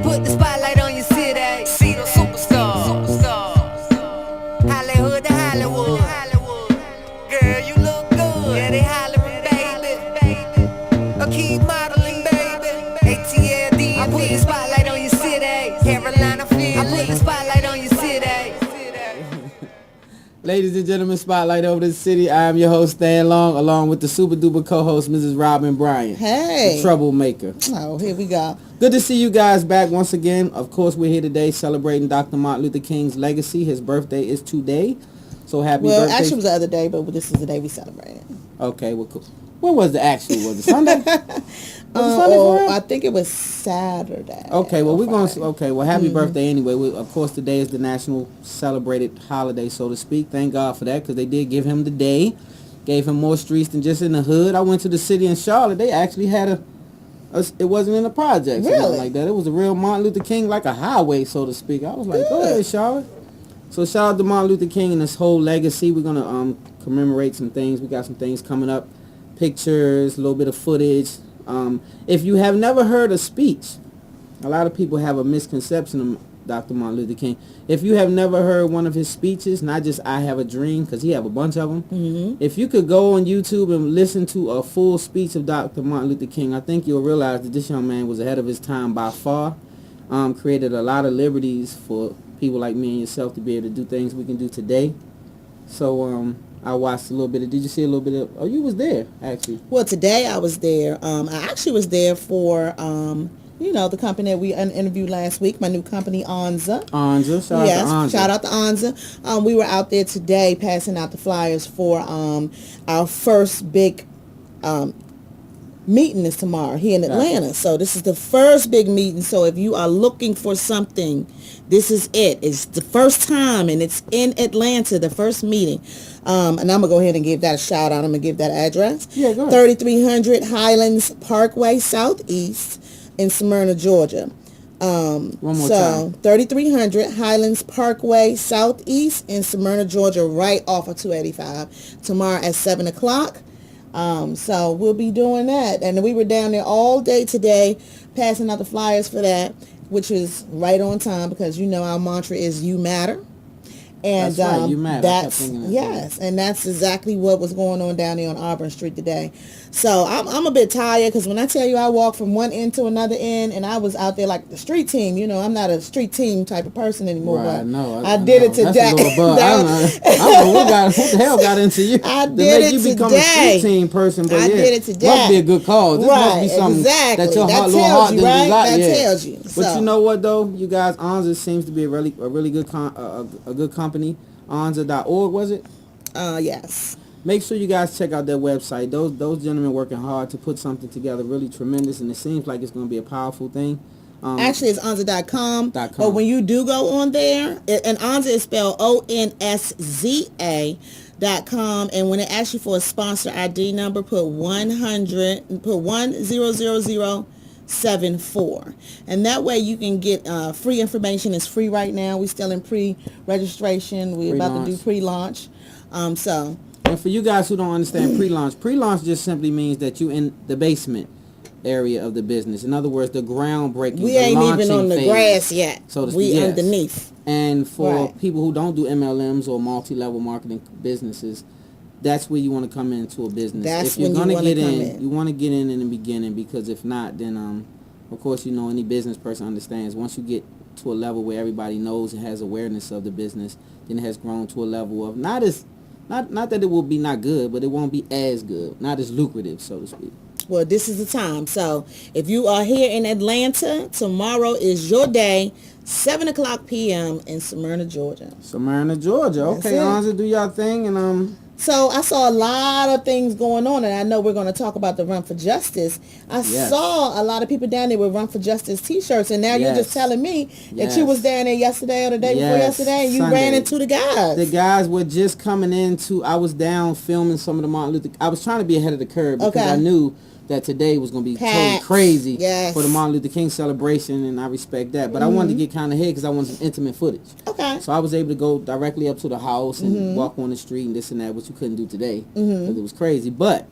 put the spotlight on your city. See the superstars. Hollywood to Hollywood. Girl, you look good. Yeah, they hollering, baby. Keep modeling, baby. ATLD. I put the spotlight on your city. Carolina, Philly. I put the spotlight on your city. Ladies and gentlemen, spotlight over the city. I am your host, Stan Long, along with the super duper co-host, Mrs. Robin Bryant. Hey. The troublemaker. Oh, here we go. Good to see you guys back once again. Of course, we're here today celebrating Dr. Martin Luther King's legacy. His birthday is today. So happy birthday. Well, actually it was the other day, but this is the day we celebrated. Okay, well, cool. When was the actual? Was it Sunday? Was it Sunday for real? I think it was Saturday. Okay, well, happy birthday anyway. Of course, today is the national celebrated holiday, so to speak. Thank God for that, because they did give him the day. Gave him more streets than just in the hood. I went to the city in Charlotte. They actually had it wasn't in the projects or nothing like that. It was a real Martin Luther King, like a highway, so to speak. I was like, go ahead, Charlotte. So shout out to Martin Luther King and his whole legacy. We're going to commemorate some things. We got some things coming up. Pictures, a little bit of footage. If you have never heard a speech, a lot of people have a misconception of Dr. Martin Luther King. If you have never heard one of his speeches, not just I Have a Dream, because he have a bunch of them. Mm-hmm. If you could go on YouTube and listen to a full speech of Dr. Martin Luther King, I think you'll realize that this young man was ahead of his time by far. Created a lot of liberties for people like me and yourself to be able to do things we can do today. So, I watched a little bit of, did you see a little bit of, oh, you was there, actually. Well, today I was there. I actually was there for, the company that we interviewed last week, my new company, Anza. Shout out to Anza. We were out there today passing out the flyers for our first big meeting is tomorrow here in Atlanta. So this is the first big meeting. So if you are looking for something, this is it. It's the first time, and it's in Atlanta, the first meeting. And I'm going to go ahead and give that a shout out. I'm going to give that address. Yeah, go ahead. 3300 Highlands Parkway Southeast in Smyrna, Georgia. One more time. 3300 Highlands Parkway Southeast in Smyrna, Georgia, right off of 285. Tomorrow at 7 o'clock. So we'll be doing that. And we were down there all day today passing out the flyers for that, which is right on time because, our mantra is you matter. And that's right, you matter. And that's exactly what was going on down there on Auburn Street today. So I'm a bit tired because when I tell you I walked from one end to another end and I was out there like the street team, I'm not a street team type of person anymore. Right, no, I did it today. That's a little bug. I don't know what the hell got into you. I did it you today. Become a street team person, but I did it today. Must be a good cause. This must be something that your little heart didn't desire. That tells you. But you know what though, you guys, Anza seems to be a really good a good company. Anza.org, was it? Yes. Make sure you guys check out their website. Those gentlemen working hard to put something together really tremendous, and it seems like it's going to be a powerful thing. Actually, it's Anza.com. But when you do go on there, and Anza is spelled ONSZA.com, and when it asks you for a sponsor ID number, put 10074, and that way you can get free information. It's free right now. We're still in pre-registration. We're about to do pre-launch. And for you guys who don't understand pre-launch just simply means that you in the basement area of the business. In other words, the groundbreaking. We ain't even on the grass yet. So to speak, underneath. And for people who don't do MLMs or multi-level marketing businesses, that's where you want to come into a business. That's if you're when going to get in, you want to get in the beginning, because if not, then of course any business person understands once you get to a level where everybody knows and has awareness of the business, then it has grown to a level of not that it will be not good, but it won't be as good, not as lucrative, so to speak. Well, this is the time. So if you are here in Atlanta, tomorrow is your day, 7 o'clock p.m. in Smyrna, Georgia. Smyrna, Georgia. Okay, Anza, do your thing. And So I saw a lot of things going on, and I know we're going to talk about the Run for Justice. I saw a lot of people down there with Run for Justice T-shirts, and now you're just telling me that you was down there yesterday or the day before yesterday, and you ran into the guys. The guys were just coming into, I was down filming some of the Martin Luther, I was trying to be ahead of the curve because I knew that today was going to be totally crazy for the Martin Luther King celebration, and I respect that. But I wanted to get kind of ahead because I wanted some intimate footage. Okay. So I was able to go directly up to the house and walk on the street and this and that, which you couldn't do today because it was crazy. But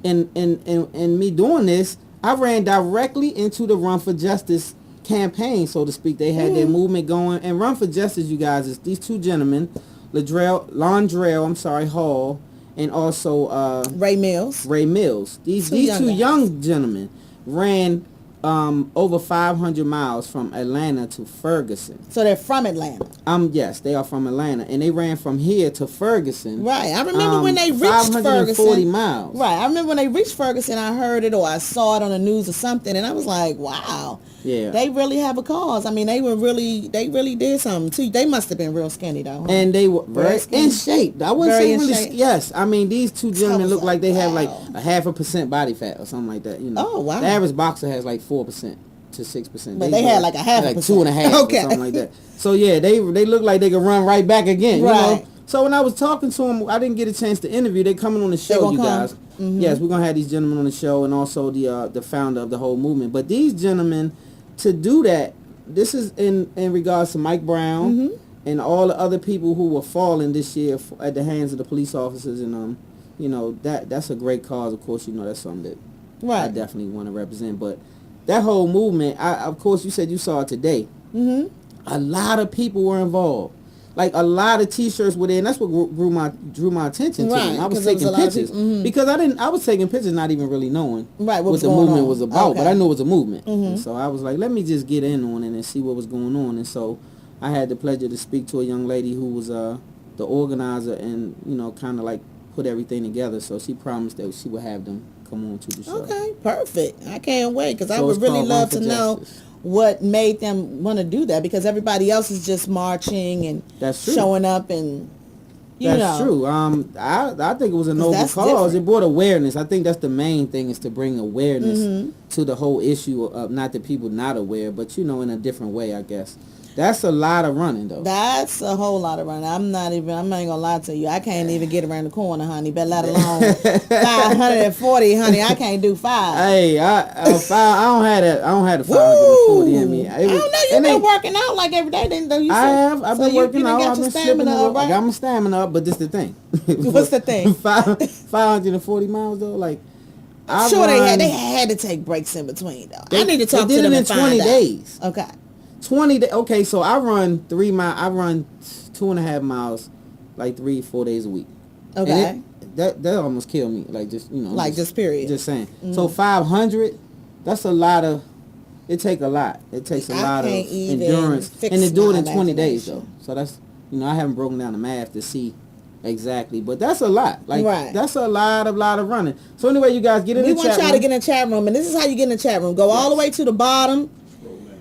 in me doing this, I ran directly into the Run for Justice campaign, so to speak. They had their movement going. And Run for Justice, you guys, is these two gentlemen, Londrell Hall, and also Ray Mills. These two young gentlemen ran over 500 miles from Atlanta to Ferguson. So they're from Atlanta. Yes, they are from Atlanta, and they ran from here to Ferguson. Right. I remember when they reached 540 Ferguson. miles. Right. I remember when they reached Ferguson, I heard it or I saw it on the news or something, and I was like, wow. Yeah. They really have a cause. I mean, they really did something too. They must have been real skinny though. Huh? And they were very in shape. I wouldn't Very say in really. shape. Yes, I mean these two gentlemen look like they have like wow. a 0.5% body fat or something like that. You know. Oh, wow. The average boxer has like 4% to 6%. But they had like a 0.5%. like 2.5 Okay. or something like that. So yeah, they look like they could run right back again. Right. You know. So when I was talking to them, I didn't get a chance to interview. They coming on the show, you guys. Mm-hmm. Yes, we're gonna have these gentlemen on the show, and also the founder of the whole movement. But these gentlemen, to do that, this is in regards to Mike Brown and all the other people who were falling this year at the hands of the police officers, and you know that's a great cause. Of course, you know that's something that I definitely want to represent. But that whole movement, of course, you said you saw it today. Mm-hmm. A lot of people were involved. Like a lot of T-shirts were there, and that's what drew my attention to them. I was taking pictures because I was taking pictures, not even really knowing what the movement was about, but I knew it was a movement. And so I was like, let me just get in on it and see what was going on. And so I had the pleasure to speak to a young lady who was the organizer, and you know, kind of like put everything together. So she promised that she would have them come on to the show. Okay, perfect. I can't wait because I would really love to know what made them want to do that, because everybody else is just marching and showing up, and that's true. I think it was a noble cause. Different. It brought awareness. I think that's the main thing, is to bring awareness to the whole issue of not that people not aware, but you know, in a different way, I guess. That's a lot of running, though. That's a whole lot of running. I'm not even gonna lie to you. I can't even get around the corner, honey. But let alone 540, honey. I can't do 5. Hey, I don't have that. I don't have the 540 in me. I don't know. You've been working out like every day, didn't you? I have. I've been working out. I've been slipping up. Right? I got my stamina up, but this the thing. What's the thing? 540 miles though, like. I'm sure they had to take breaks in between though. I need to talk to them and find out. 20 days. Okay. 20 days. Okay, so I run 3 miles. I run 2.5 miles, like 3-4 days a week. Okay. That almost killed me. Like just just period. Just saying. So 500. That's a lot of. It takes a lot. It takes a lot of endurance, and to do it in 20 days though. So that's I haven't broken down the math to see exactly, but that's a lot. Like that's a lot of running. So anyway, you guys get in the chat room. We want y'all to get in the chat room, and this is how you get in the chat room. Go all the way to the bottom.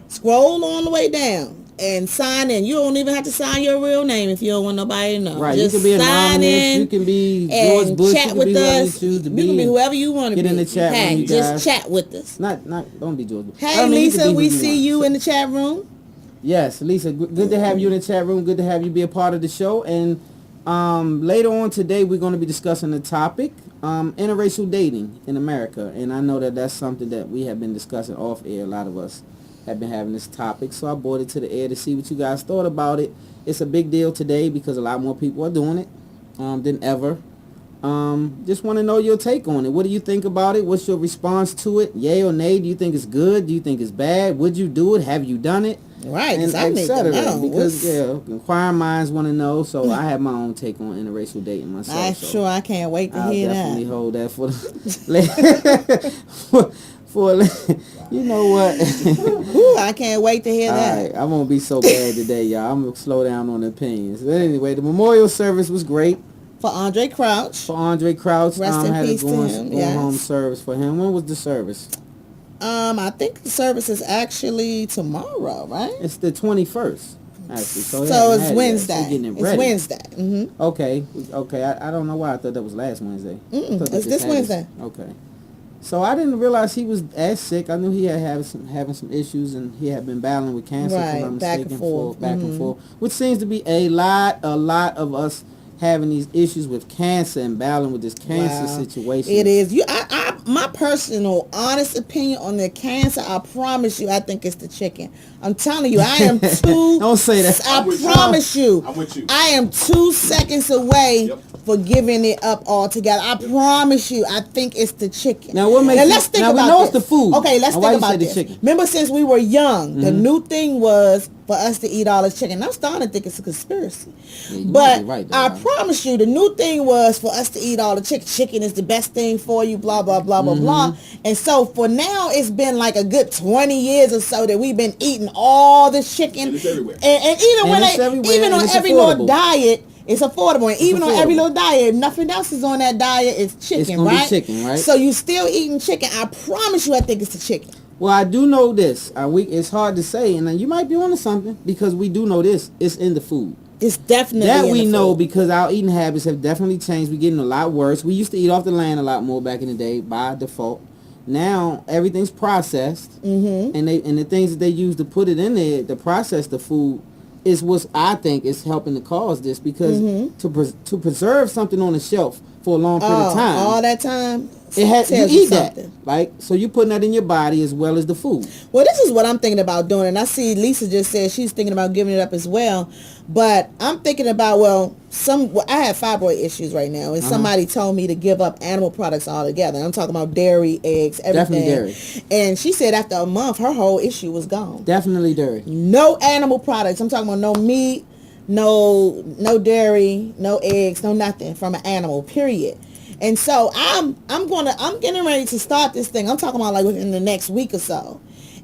Scroll on the way down and sign in. You don't even have to sign your real name if you don't want nobody to know. Right. Just you can be anonymous. You can be George Bush. Chat with us. You can be whoever you want to be. Get in the chat room, you guys. Just chat with us. Don't be George Bush. Hey, Lisa, we see you in the chat room. Yes, Lisa, good to have you in the chat room. Good to have you be a part of the show. And later on today, we're going to be discussing the topic, interracial dating in America. And I know that that's something that we have been discussing off air. A lot of us have been having this topic, so I brought it to the air to see what you guys thought about it. It's a big deal today because a lot more people are doing it than ever. Just want to know your take on it. What do you think about it? What's your response to it? Yay or nay? Do you think it's good? Do you think it's bad? Would you do it? Have you done it? Right, and etc. Because inquiring minds want to know. So I have my own take on interracial dating myself. I can't wait to hear that. I'll definitely hold that for the you know what? Ooh, I can't wait to hear that. All right, I won't be so bad today, y'all. I'm gonna slow down on the opinions. But anyway, the memorial service was great for Andre Crouch. Rest in peace to him. Going home service for him. When was the service? I think the service is actually tomorrow, right? It's the 21st. Actually, so it's Wednesday. It's Wednesday. Mm-hmm. Okay. I don't know why I thought that was last Wednesday. It's this Wednesday. Okay. So I didn't realize he was as sick. I knew he had having some issues, and he had been battling with cancer. Right, if I'm back mistaken, back and forth, which seems to be a lot of us having these issues with cancer and battling with this cancer situation. It is. my personal honest opinion on the cancer, I promise you, I think it's the chicken. I'm telling you, I am two. Don't say that. I I'm with you. promise you. I'm with you. I am 2 seconds away Yep. for giving it up altogether. I promise you, I think it's the chicken. Now, what makes Now you- let's think now, we about know this. it's the food. Okay, let's Now, why think you say about the this. chicken? Remember, since we were young, the new thing was for us to eat all this chicken. I'm starting to think it's a conspiracy. Yeah, you might But be right, though, I right? promise you, the new thing was for us to eat all the chicken. Chicken is the best thing for you, blah, blah, blah, blah, blah. And so for now, it's been like a good 20 years or so that we've been eating all this chicken. And it's everywhere. And even And when it's everywhere, even and on it's every affordable. little diet, it's affordable. And even on every affordable. little diet, if nothing else is on that diet, it's chicken, gonna be right? chicken, right? So you still eating chicken. I promise you, I think it's the chicken. Well, I do know this. It's hard to say, and you might be onto something because we do know this. It's in the food. It's definitely That in we the know food. because our eating habits have definitely changed. We're getting a lot worse. We used to eat off the land a lot more back in the day by default. Now everything's processed, and the things that they use to put it in there to process the food is what I think is helping to cause this because to preserve something on the shelf for a long period of time, all that time. it has you tells eat that, something. right? So you're putting that in your body as well as the food. Well, this is what I'm thinking about doing, and I see Lisa just said she's thinking about giving it up as well. But I'm thinking about I have fibroid issues right now, and somebody told me to give up animal products altogether. I'm talking about dairy, eggs, everything. Definitely dairy. And she said after a month, her whole issue was gone. Definitely dairy. No animal products. I'm talking about no meat, no dairy, no eggs, no nothing from an animal. Period. And so I'm getting ready to start this thing. I'm talking about like within the next week or so.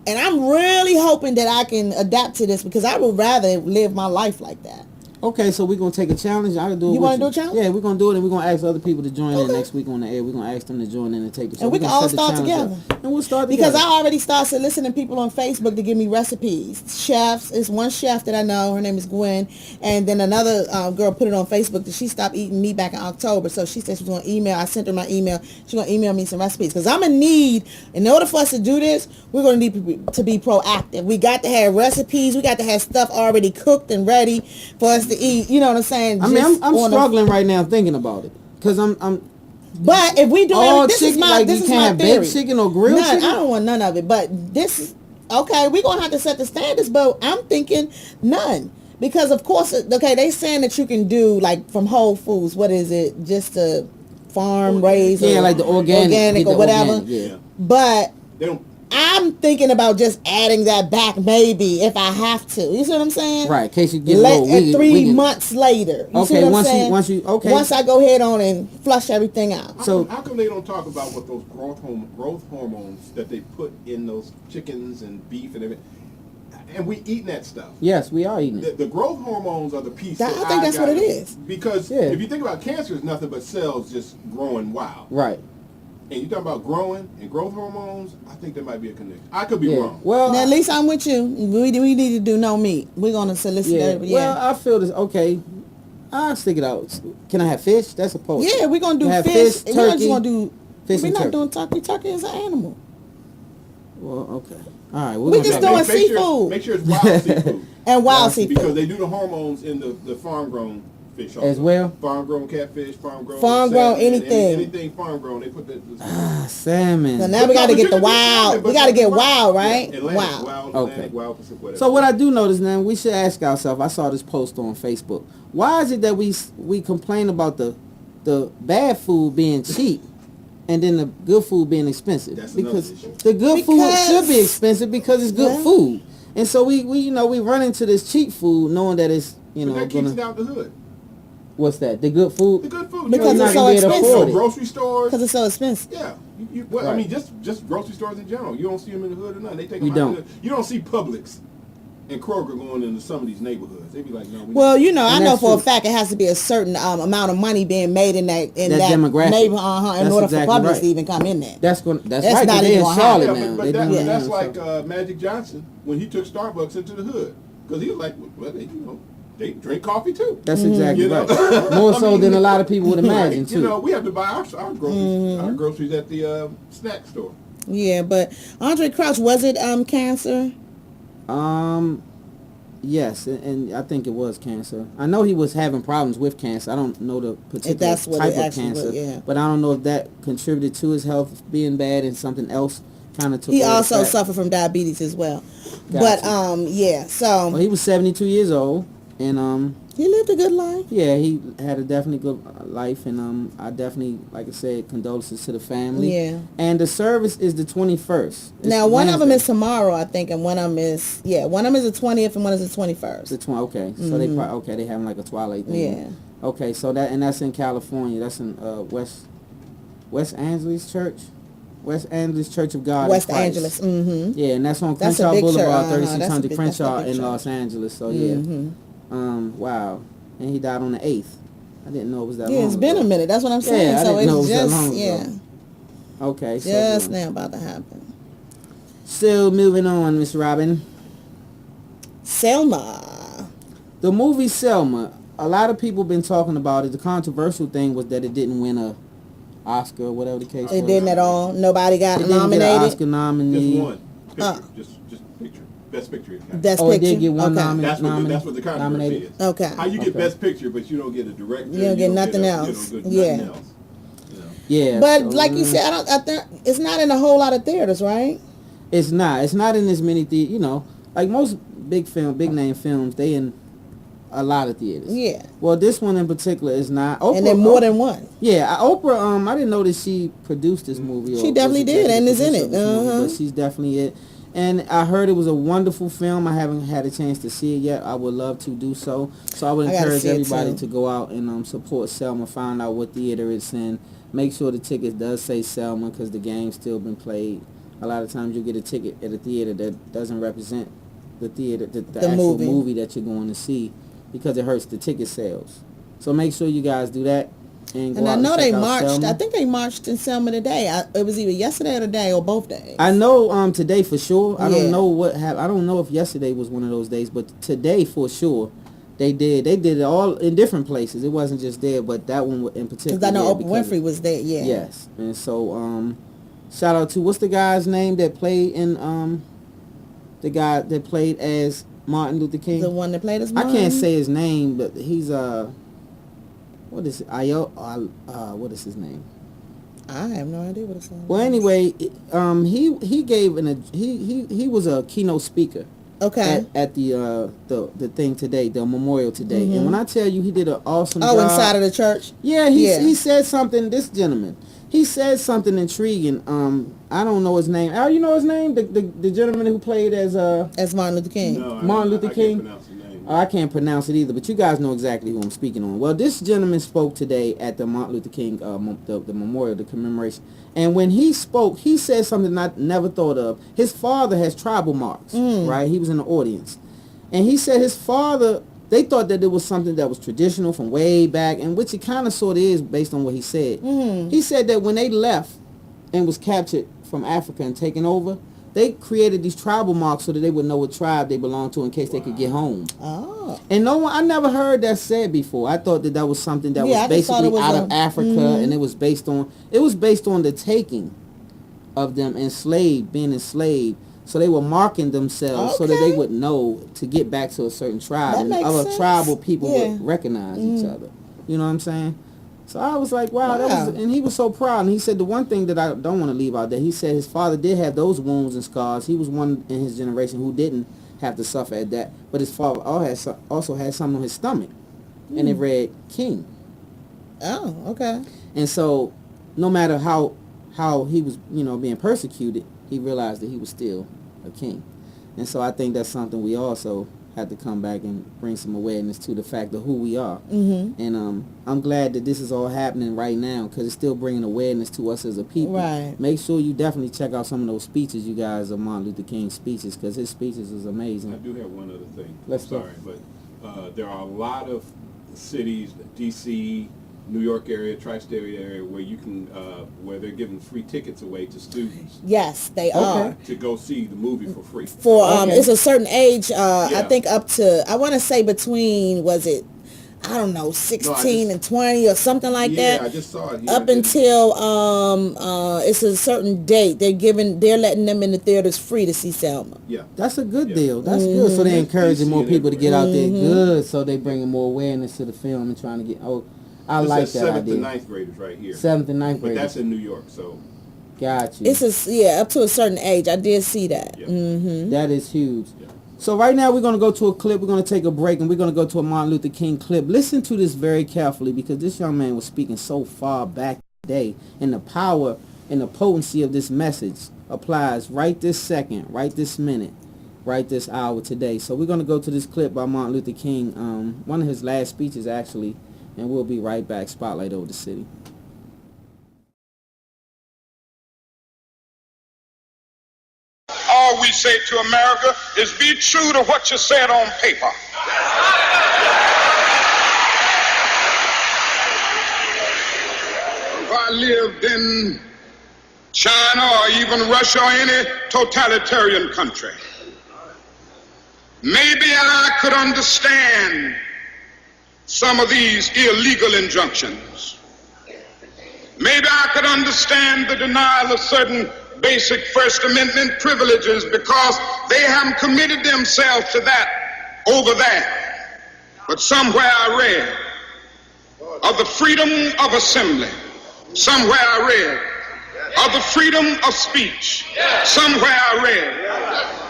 And I'm really hoping that I can adapt to this because I would rather live my life like that. Okay, so we're gonna take a challenge. I can do it. You with wanna do a challenge? Yeah, we're gonna do it, and we're gonna ask other people to join in Okay. next week on the air. We're gonna ask them to join in and take it. And we can all start together. And we'll start Because together. I already started soliciting people on Facebook to give me recipes. Chefs, it's one chef that I know. Her name is Gwen. And then another girl put it on Facebook that she stopped eating meat back in October. So she said she was going to email. I sent her my email. She's going to email me some recipes. Because I'm in need, in order for us to do this, we're going to need to be proactive. We got to have recipes. We got to have stuff already cooked and ready for us to eat. You know what I'm saying? I mean, Just I'm on a- struggling right now thinking about it because I'm But if we do all it, this chicken. is my Like this you is can't my have theory. baked chicken or grilled None, chicken. I don't want none of it. But this is okay. We're gonna have to set the standards. But I'm thinking none because of course, okay, they saying that you can do like from Whole Foods. What is it? Just a farm raised, Yeah, or like the organic, get or the whatever. organic, yeah. But They don't. I'm thinking about just adding that back maybe if I have to. You see what I'm saying? Right, in case you get low. At 3 months later. You see Okay, what I'm once you- saying? okay. Once I go ahead on and flush everything out. So- How come they don't talk about what those growth hormones that they put in those chickens and beef and everything? And we eating that stuff. Yes, we are eating it. The growth hormones are the piece. I that think that's what it gotta- is. Because Yeah. if you think about cancer, it's nothing but cells just growing wild. Right. And you talking about growing and growth hormones, I think there might be a connection. I could be Yeah. wrong. Well, Now, at least I'm with you. We need to do no meat. We're going to solicit yeah. everybody. Well, I feel this. Okay, I'll stick it out. Can I have fish? That's a post. Yeah, we're going to do Have fish. fish, We're not turkey, just going to do... fish We're and not turkey. doing turkey. Turkey is an animal. Well, okay. All right. We gonna just try doing that. seafood. Make sure it's wild seafood. And wild Wild seafood. Because they do the hormones in the farm-grown fish also. As well? Farm-grown catfish, farm-grown Farm-grown salmon, anything. Anything farm-grown, they put that. Salmon. So now we got to But get you the can do wild. salmon, we but got to get wild. wild, right? Yeah, Atlantic, Wild. wild, Okay. Atlantic, wild Pacific, whatever. So what I do notice now, we should ask ourselves. I saw this post on Facebook. Why is it that we complain about the bad food being cheap, and then the good food being expensive? That's another because issue. the good food Because- should be expensive because it's good Yeah. food, and so we run into this cheap food knowing that it's But that keeps it gonna, out the hood. what's that, the good food? The good food. Because You're it's not so gonna be able to expensive. afford it. Grocery stores. Because it's so expensive. Yeah. Well, I Right. mean, just grocery stores in general. You don't see them in the hood or nothing. They take You them out don't. of the hood. You don't see Publix and Kroger going into some of these neighborhoods. They be like, no. Well, you know, I And know that's for a true. fact it has to be a certain amount of money being made in that demographic. neighbor, in That's order exactly for Publix right. to even come in there. That's That's right. not 'Cause they even in gonna Charlotte happen. now. Yeah, but They that, doing that's that, like so. Magic Johnson when he took Starbucks into the hood. Because he was like, well, they drink coffee too. That's exactly You know? right. More I so mean, than a lot of people would imagine right. too. You know, we have to buy our groceries at the snack store. Yeah, but Andre Crouch, was it cancer? Yes, and I think it was cancer. I know he was having problems with cancer. I don't know the particular that's what type it of actually cancer, was, yeah. but I don't know if that contributed to his health being bad and something else kind of took He over the also fact. suffered from diabetes as well. Gotcha. But yeah, so Well, he was 72 years old, and he lived a good life. yeah, he had a definitely good life, and I definitely, like I said, condolences to the family. Yeah. And the service is the 21st. It's Now one of them Wednesday. is tomorrow, I think, and one of them is one of them is the 20th and one is the 21st. The 20. Okay, so they they having like a twilight thing. Yeah. Okay, so that's in California. That's in West Angeles Church. West Angeles Church of God. West in Christ. Angeles. Mm-hmm. Yeah, and that's on That's a Crenshaw big church. Boulevard, That's a 3600 big- Crenshaw that's a big in church. Los Angeles. So yeah. Wow. And he died on the 8th. I didn't know it was that long. Yeah, it's been ago. a minute. That's what I'm saying. Yeah, I so didn't know it it's was that just long ago. Okay, so just good. now about to happen. Still moving on, Miss Robin. Selma. The movie Selma. A lot of people been talking about it. The controversial thing was that it didn't win a Oscar or whatever the case It was. didn't at all. Nobody got It didn't get an nominated. Oscar nominee. Just one picture. Just picture. Best picture. It got. Best Oh, it picture. did get one Okay. That's nominated. what the controversy nominated. is. Okay. How you get Okay. best picture, but you don't get a director. You don't get nothing a- else. You Yeah. nothing else. You know. Yeah, But so, like you said, I think it's not in a whole lot of theaters, right? it's not. It's not in as many theaters. You know, like most big name films, they in a lot of theaters. Yeah. Well, this one in particular is not. Oprah, And then more than one. Yeah, Oprah. I didn't know that she produced this movie. Or She definitely was did, and executive is in producer it. of this movie, Uh-huh. but she's definitely it. And I heard it was a wonderful film. I haven't had a chance to see it yet. I would love to do so. So I would I gotta encourage see it everybody too. to go out and support Selma. Find out what theater it's in. Make sure the ticket does say Selma because the game's still been played. A lot of times you get a ticket at a theater that doesn't represent the theater, the actual movie that you're going to see because it hurts the ticket sales. So make sure you guys do that. And And I know they check out marched. Selma. I think they marched in Selma today. It was either yesterday or today or both days. I know today for sure. I Yeah. don't know what happened. I don't know if yesterday was one of those days, but today for sure they did. They did it all in different places. It wasn't just there, but that one in particular. Because I know yeah, Oprah because Winfrey was there. Yeah. Yes, and so shout out to what's the guy's name that played in the guy that played as Martin Luther King. The one that played as I Martin. can't say his name, but he's what is it? What is his name? I have no idea what it's called. Well, anyway, he gave he was a keynote speaker Okay. at the thing today, the memorial today. And when I tell you, he did an awesome job. Oh, inside of the church? Yeah, Yeah. he said something. This gentleman, he said something intriguing. I don't know his name. Al, you know his name? The gentleman who played as As Martin Luther King. No, Martin Luther I King? can't pronounce his name. I can't pronounce it either, but you guys know exactly who I'm speaking on. Well, this gentleman spoke today at the Martin Luther King, the memorial, the commemoration. And when he spoke, he said something I never thought of. His father has tribal marks, right? He was in the audience. And he said his father, they thought that it was something that was traditional from way back, and which it kind of sort of is based on what he said. He said that when they left and was captured from Africa and taken over, they created these tribal marks so that they would know what tribe they belonged to in case they could get home. Oh. And I never heard that said before. I thought that was something that Yeah, I was just thought it basically was out of Africa, and it was based on the taking of them being enslaved. So they were marking themselves so that they Okay. would know to get back to a certain tribe, That and makes other sense. tribal people Yeah. would recognize each other. You know what I'm saying? So I was like, wow, Wow. and he was so proud. And he said the one thing that I don't want to leave out there, he said his father did have those wounds and scars. He was one in his generation who didn't have to suffer at that. But his father also had something on his stomach, and it read King. Oh, okay. And so no matter how he was, being persecuted, he realized that he was still a king. And so I think that's something we also have to come back and bring some awareness to the fact of who we are. Mm-hmm. And I'm glad that this is all happening right now because it's still bringing awareness to us as a people. Right. Make sure you definitely check out some of those speeches, you guys, of Martin Luther King's speeches, because his speeches is I amazing. do have one other thing. Let's go. Sorry, but there are a lot of cities, D.C., New York area, tri-state area, where you can, where they're giving free tickets away to students Yes, they are. to go see the movie for free. For Okay. it's a certain age, I Yeah. think up to, I want to say between, was it I don't know, 16 and 20 or something like that. Yeah, I just saw it here. Up until it's a certain date, they're letting them in the theaters free to see Selma. Yeah. That's a good deal. That's good. So they're encouraging more people to get out there. Mm-hmm. Good. So they bringing more awareness to the film and trying to get. Oh, I This like is that 7th idea. and 9th graders right here. 7th and 9th But graders. that's in New York, so. Got you. Up to a certain age. I did see that. Yeah. Mm-hmm. That is huge. Yeah. So right now we're going to go to a clip. We're going to take a break and we're going to go to a Martin Luther King clip. Listen to this very carefully because this young man was speaking so far back in the day, and the power and the potency of this message applies right this second, right this minute, right this hour today. So we're going to go to this clip by Martin Luther King, one of his last speeches actually, and we'll be right back. Spotlight over the city. All we say to America is be true to what you said on paper. If I lived in China or even Russia or any totalitarian country, maybe I could understand some of these illegal injunctions. Maybe I could understand the denial of certain basic First Amendment privileges because they haven't committed themselves to that over there. But somewhere I read of the freedom of assembly. Somewhere I read of the freedom of speech. Somewhere I read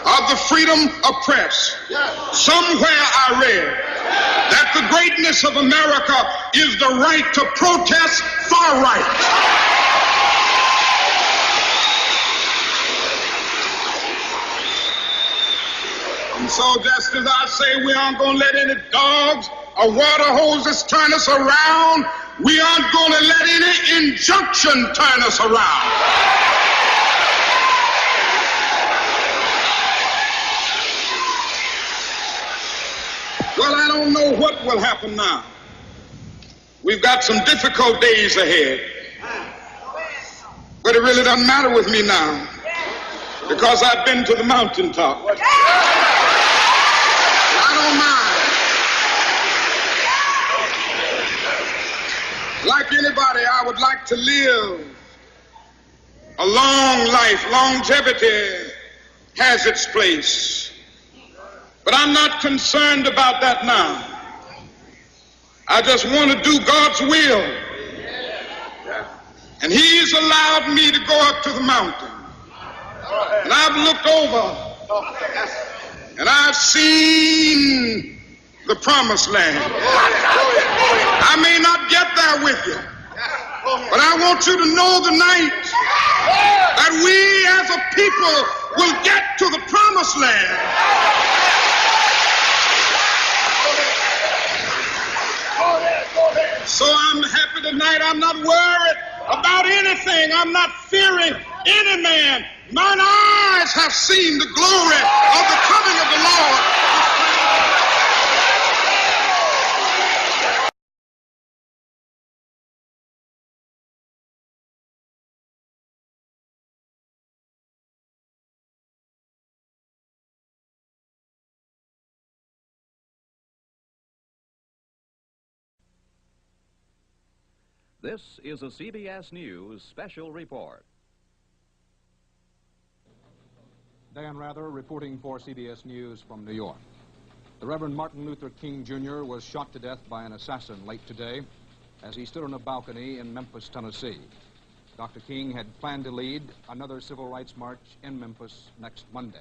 of the freedom of press. Somewhere I read that the greatness of America is the right to protest far right. And so just as I say we aren't going to let any dogs or water hoses turn us around, we aren't going to let any injunction turn us around. Well, I don't know what will happen now. We've got some difficult days ahead. But it really doesn't matter with me now because I've been to the mountaintop. I don't mind. Like anybody, I would like to live a long life. Longevity has its place. But I'm not concerned about that now. I just want to do God's will. And He's allowed me to go up to the mountain. And I've looked over and I've seen the promised land. I may not get there with you, but I want you to know tonight that we as a people will get to the promised land. So I'm happy tonight. I'm not worried about anything. I'm not fearing any man. Mine eyes have seen the glory of the coming of the Lord. This is a CBS News special report. Dan Rather reporting for CBS News from New York. The Reverend Martin Luther King Jr. was shot to death by an assassin late today as he stood on a balcony in Memphis, Tennessee. Dr. King had planned to lead another civil rights march in Memphis next Monday.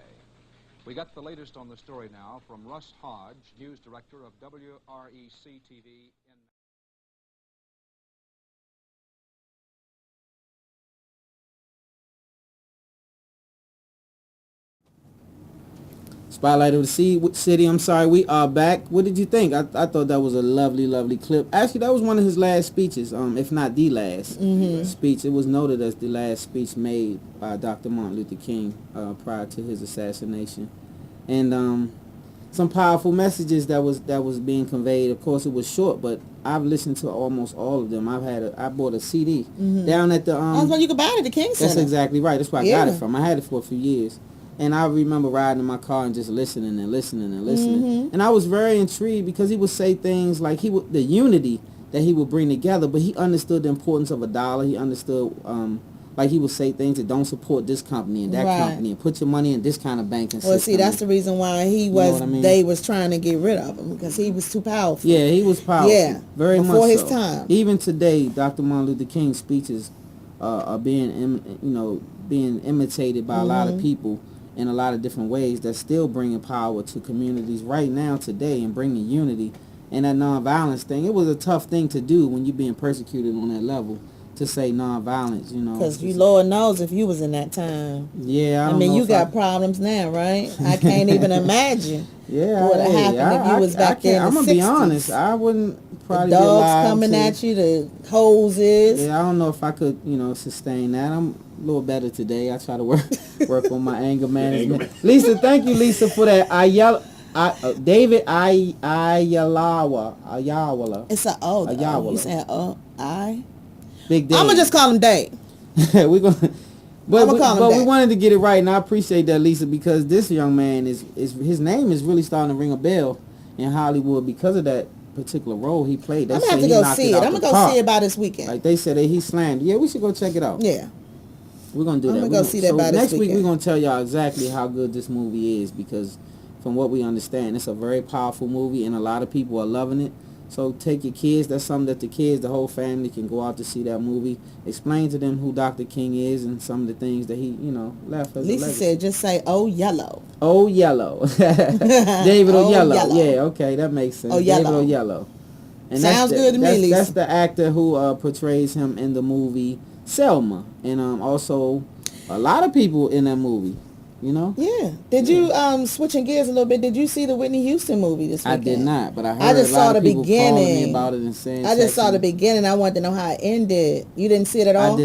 We got the latest on the story now from Russ Hodge, news director of WREC-TV in Spotlight of the City. I'm sorry, we are back. What did you think? I thought that was a lovely, lovely clip. Actually, that was one of his last speeches, if not the last speech. It was noted as the last speech made by Dr. Martin Luther King prior to his assassination. And some powerful messages that was being conveyed. Of course, it was short, but I've listened to almost all of them. I bought a CD down at the. That's why you could buy it at the King Center. That's exactly right. That's where I got it from. I had it for a few years. And I remember riding in my car and just listening and listening and listening. And I was very intrigued because he would say things like the unity that he would bring together, but he understood the importance of a dollar. He understood, like he would say things that don't support this company and that company and put your money in this kind of banking system. Well, see, that's the reason why they was trying to get rid of him, because he was too powerful. Yeah, he was powerful. Yeah, very much before his so. time. Even today, Dr. Martin Luther King's speeches are being imitated by a lot of people in a lot of different ways that's still bringing power to communities right now today and bringing unity. And that nonviolence thing, it was a tough thing to do when you're being persecuted on that level, to say nonviolence, Because Lord knows if you was in that time. Yeah, I mean, you got problems now, right? I can't even imagine what would happen if you was back there in the 60s. I'm going to be honest, I wouldn't probably the be dogs alive coming to, at you, the hoses. Yeah, I don't know if I could, sustain that. I'm a little better today. I try to work on my anger management. Lisa, thank you, Lisa, for that. David Ayawala. It's an O. Ayawala. You saying I? Big Dave. I'm gonna just call him Dave. We're gonna. But we we wanted to get it right, and I appreciate that, Lisa, because this young man is his name is really starting to ring a bell in Hollywood because of that particular role he played. I'm gonna have to go see it. I'm gonna go see it by this weekend. Like they said that he slammed. Yeah, we should go check it out. Yeah. We're going to do that. I'm going to go see that by this next week weekend. we're going to tell y'all exactly how good this movie is, because from what we understand, it's a very powerful movie and a lot of people are loving it. So take your kids. That's something that the whole family can go out to see that movie. Explain to them who Dr. King is and some of the things that he, left as a Lisa legacy. said, just say, oh, yellow. Oh, yellow. David Oyelowo. Yeah, okay, that makes sense. Oh, David yellow. Oyelowo. And Sounds good to me, Lisa. That's the actor who portrays him in the movie Selma. And also a lot of people in that movie. Yeah. Did you switching gears a little bit? Did you see the Whitney Houston movie this weekend? I did not, but I heard I just a lot saw the of people calling beginning me about it and saying. I just saw the beginning. I wanted to know how it ended. You didn't see it at all?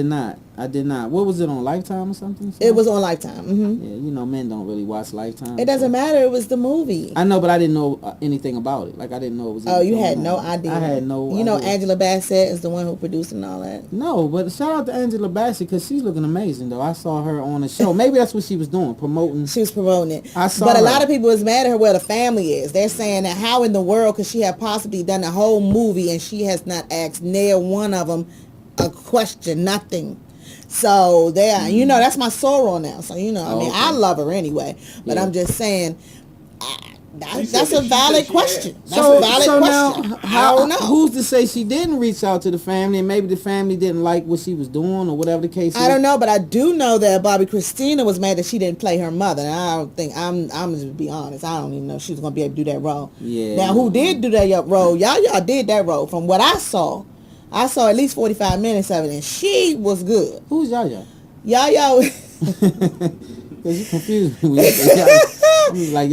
I did not. What was it on Lifetime or something? It was on Lifetime. Mm-hmm. Yeah, men don't really watch Lifetime. It doesn't matter. It was the movie. I know, but I didn't know anything about it. Like I didn't know it was. Oh, you had no idea. I had no. You know, idea. Angela Bassett is the one who produced and all that. No, but shout out to Angela Bassett because she's looking amazing though. I saw her on a show. Maybe that's what she was doing, promoting. She was promoting it. I saw but a her. lot of people is mad at her where the family is. They're saying that how in the world could she have possibly done the whole movie and she has not asked near one of them a question, nothing. So there, that's my sorrow now. So I mean, I love her anyway. But I'm just saying, that's a valid question. That's a valid question. Now, I don't know. Who's to say she didn't reach out to the family and maybe the family didn't like what she was doing or whatever the case is? I don't know, but I do know that Bobby Christina was mad that she didn't play her mother. And I don't think I'm just be honest. I don't even know if she was gonna be able to do that role. Yeah. Now, who did do that role? Y'all did that role. From what I saw at least 45 minutes of it, and she was good. Who's Yaya? Yaya. Because you confused me.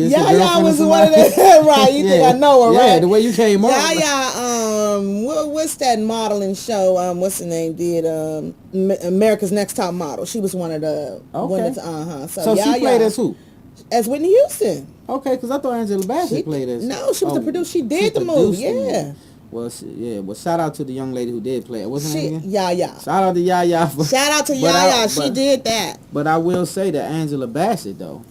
Yaya was one of the right. You think I know her, right? Yeah, the way you came on. Yaya, what's that modeling show? What's her name? Did America's Next Top Model? She was one of the winners. So Yaya, she played as who? As Whitney Houston. Okay, because I thought Angela Bassett played as. No, she was the producer. She did the movie. Yeah. Well, shout out to the young lady who did play it. Wasn't it? Yaya. Shout out to Yaya. Shout out to Yaya. She did that. But I will say that Angela Bassett, though.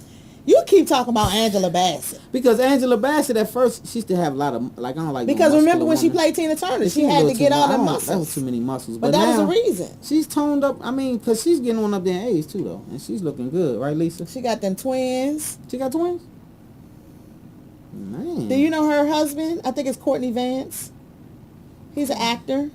You keep talking about Angela Bassett. Because Angela Bassett, at first, she used to have a lot of, I don't like. Because remember when she played Tina Turner, she had to get all the muscles. That was too many muscles. But that was the reason. She's toned up, because she's getting on up there in age, too, though. And she's looking good, right, Lisa? She got them twins. She got twins? Man. Do you know her husband? I think it's Courtney Vance. He's an actor.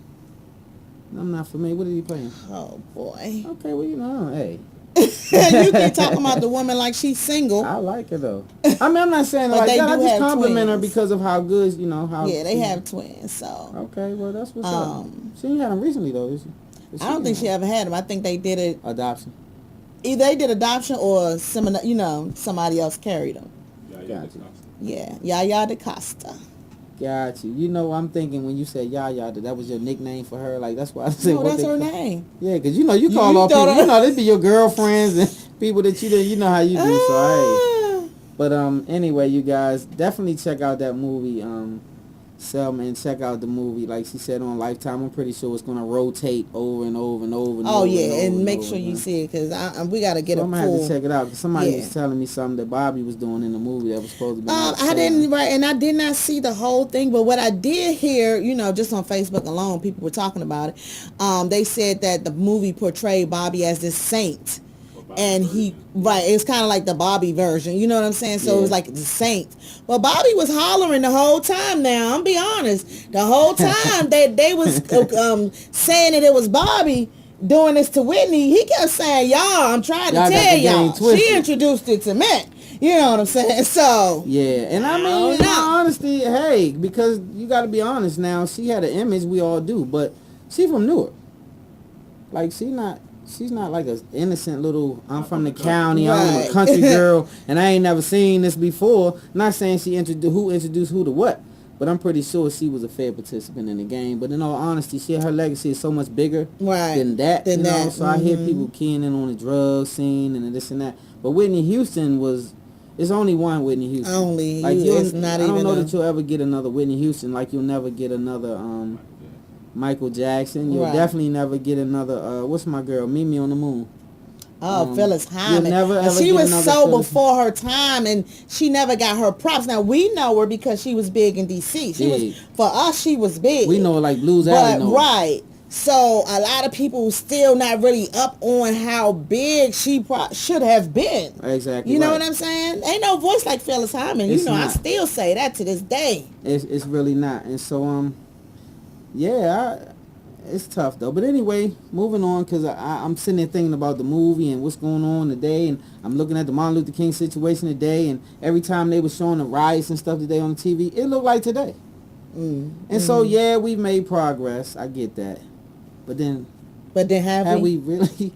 I'm not familiar. What are you playing? Oh, boy. Okay, well, hey. You keep talking about the woman like she's single. I like her, though. I'm not saying like that. I just compliment her because of how good, how... Yeah, they have twins, so... Okay, well, that's what's up. She ain't had them recently, though, is she? I don't think she ever had them. I think they did it... Adoption. Either they did adoption or, somebody else carried them. Yeah, Yaya DaCosta. Got you. I'm thinking when you said Yaya, that was your nickname for her. Like, that's why I said. No, that's her name. Yeah, because you call all people. They be your girlfriends and people that you know how you do. So, hey. But anyway, you guys definitely check out that movie, Selma, and check out the movie. Like she said on Lifetime, I'm pretty sure it's gonna rotate over and over and over. And Oh over yeah, and, and over make and sure over you again. see it because we got to get So a I'm gonna have full. to check it out. 'Cause somebody Yeah. was telling me something that Bobby was doing in the movie that was supposed to be. I didn't and I did not see the whole thing, but what I did hear, just on Facebook alone, people were talking about it. They said that the movie portrayed Bobby as this saint, and it's kind of like the Bobby version. You know what I'm saying? So it was like the saint. Well, Bobby was hollering the whole time. Now I'm be honest, the whole time they was saying that it was Bobby doing this to Whitney. He kept saying, "Y'all, I'm trying to Y'all got tell the game y'all." twisted. She introduced it to me. You know what I'm saying? So Yeah, and I mean, in all honesty, hey, because you got to be honest now. She had an image, we all do, but she from Newark. Like she's not like a innocent little. I'm from the county. I'm a Right. country girl, and I ain't never seen this before. Not saying she introduced who to what, but I'm pretty sure she was a fair participant in the game. But in all honesty, her legacy is so much bigger than that. So I hear people keying in on the drug scene and this and that. But Whitney Houston it's only one Whitney Houston. It's not even. I don't know that you'll ever get another Whitney Houston. Like you'll never get another Michael Jackson. You'll definitely never get another. What's my girl? Mimi on the Moon. Oh, Phyllis Hyman. Never, ever she get was another so Phyllis. before her time, and she never got her props. Now we know her because she was big in DC. For us, she was big. We know her like Blues Alley. Right. So a lot of people still not really up on how big she should have been. Exactly. You know what I'm saying? Ain't no voice like Phyllis Hyman. It's I not. still say that to this day. It's really not. And so it's tough though. But anyway, moving on, because I'm sitting there thinking about the movie and what's going on today, and I'm looking at the Martin Luther King situation today, and every time they were showing the riots and stuff today on the TV, it looked like today. And so we've made progress. I get that. But then have we really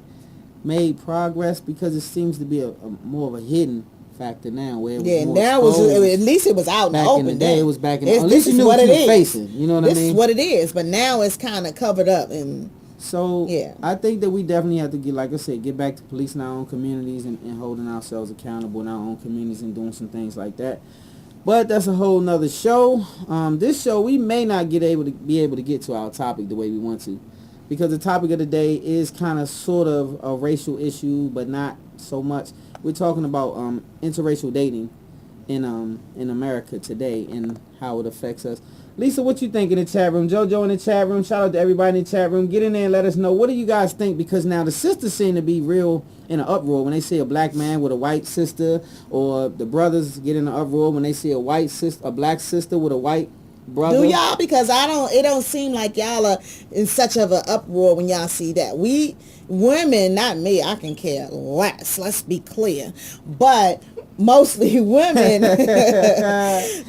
made progress? Because it seems to be a more of a hidden factor now. Where it was more now at least it was out in the open. Back in the day, it was back in. At This least you is knew what what you it were is. facing. You know what I mean? This is what it is. But now it's kind of covered up. And so I think that we definitely have to get, like I said, get back to policing our own communities and holding ourselves accountable in our own communities and doing some things like that. But that's a whole nother show. This show we may not be able to get to our topic the way we want to. Because the topic of the day is kind of sort of a racial issue, but not so much. We're talking about interracial dating in America today and how it affects us. Lisa, what you think in the chat room? JoJo in the chat room. Shout out to everybody in the chat room. Get in there and let us know. What do you guys think? Because now the sisters seem to be real in an uproar when they see a black man with a white sister, or the brothers get in an uproar when they see a black sister with a white brother. do y'all? Because it don't seem like y'all are in such of an uproar when y'all see that. We women, not me, I can care less. Let's be clear. But mostly women,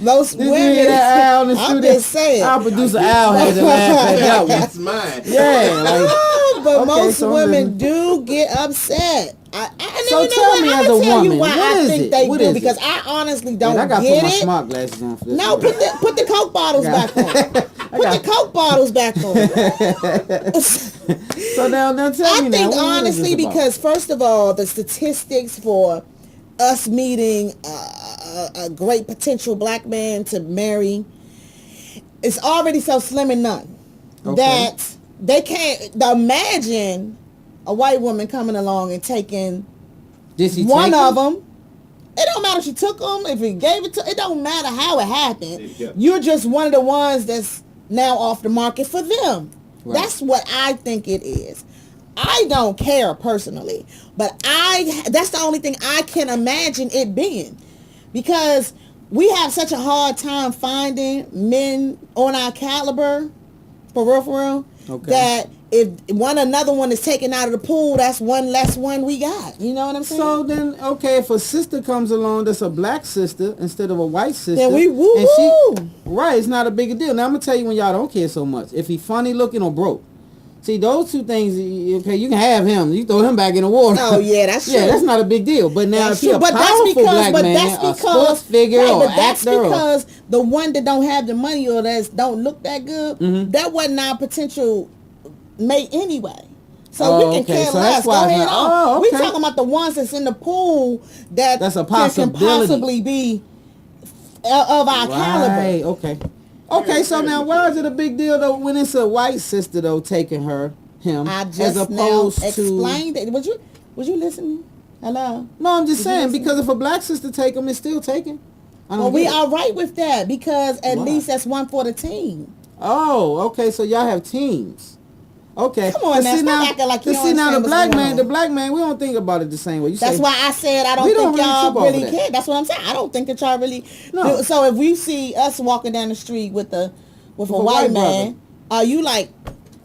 most Did you women. hear that, Al, in the I'm studio? just saying. Our producer Al had to laugh at that one. That's mine. Yeah, like, But okay, most so women do get upset. So tell me I'm as gonna a tell you woman, why what I is think it? they What do, is because it? I honestly don't Man, I gotta get put my it. smart glasses on for this. No, put the Coke bottles back on. Put the Coke bottles back on. So now tell me I now. think what is honestly, this about? because first of all, the statistics for us meeting a great potential black man to marry, it's already so slim and none that they can't imagine a white woman coming along and taking one of them. It don't matter if she took them, if he gave it to. It don't matter how it happened. Yeah. You're just one of the ones that's now off the market for them. Right. That's what I think it is. I don't care personally, but that's the only thing I can imagine it being, because we have such a hard time finding men on our caliber, for real, that if another one is taken out of the pool, that's one less one we got. You know what I'm saying? So then, if a sister comes along that's a black sister instead of a white sister, then we right, it's not a big deal. Now I'm gonna tell you when y'all don't care so much. If he funny looking or broke. See, those two things, okay, you can have him. You throw him back in the water. Oh, yeah, that's true. Yeah, that's not a big deal. But now That's if you're a true. powerful black man, a sports figure or that's actor. because the one that don't have the money or that don't look that good, that wasn't our potential mate anyway. So we can care so less. that's Go why ahead on. We okay. talking about the ones that's in the pool that's a can possibility. possibly be of our caliber. Okay. Okay, so now why is it a big deal though when it's a white sister though taking him I just as opposed now explained it. Was you listening? Hello. No, I'm just Did you saying listen? because if a black sister take him, it's still taken. I don't Well, we get it. are right with that because at Why? least that's one for the team. Oh, okay, so y'all have teams. Okay. Come on, But man, see stop now, acting like you but don't see now the understand black what's going man, we don't think about it the same way. You That's say, why I said I We don't don't think really y'all trip over really that. care. That's what I'm saying. I don't think that y'all really. No. So if we see us walking down the street with a a white white man, are you like?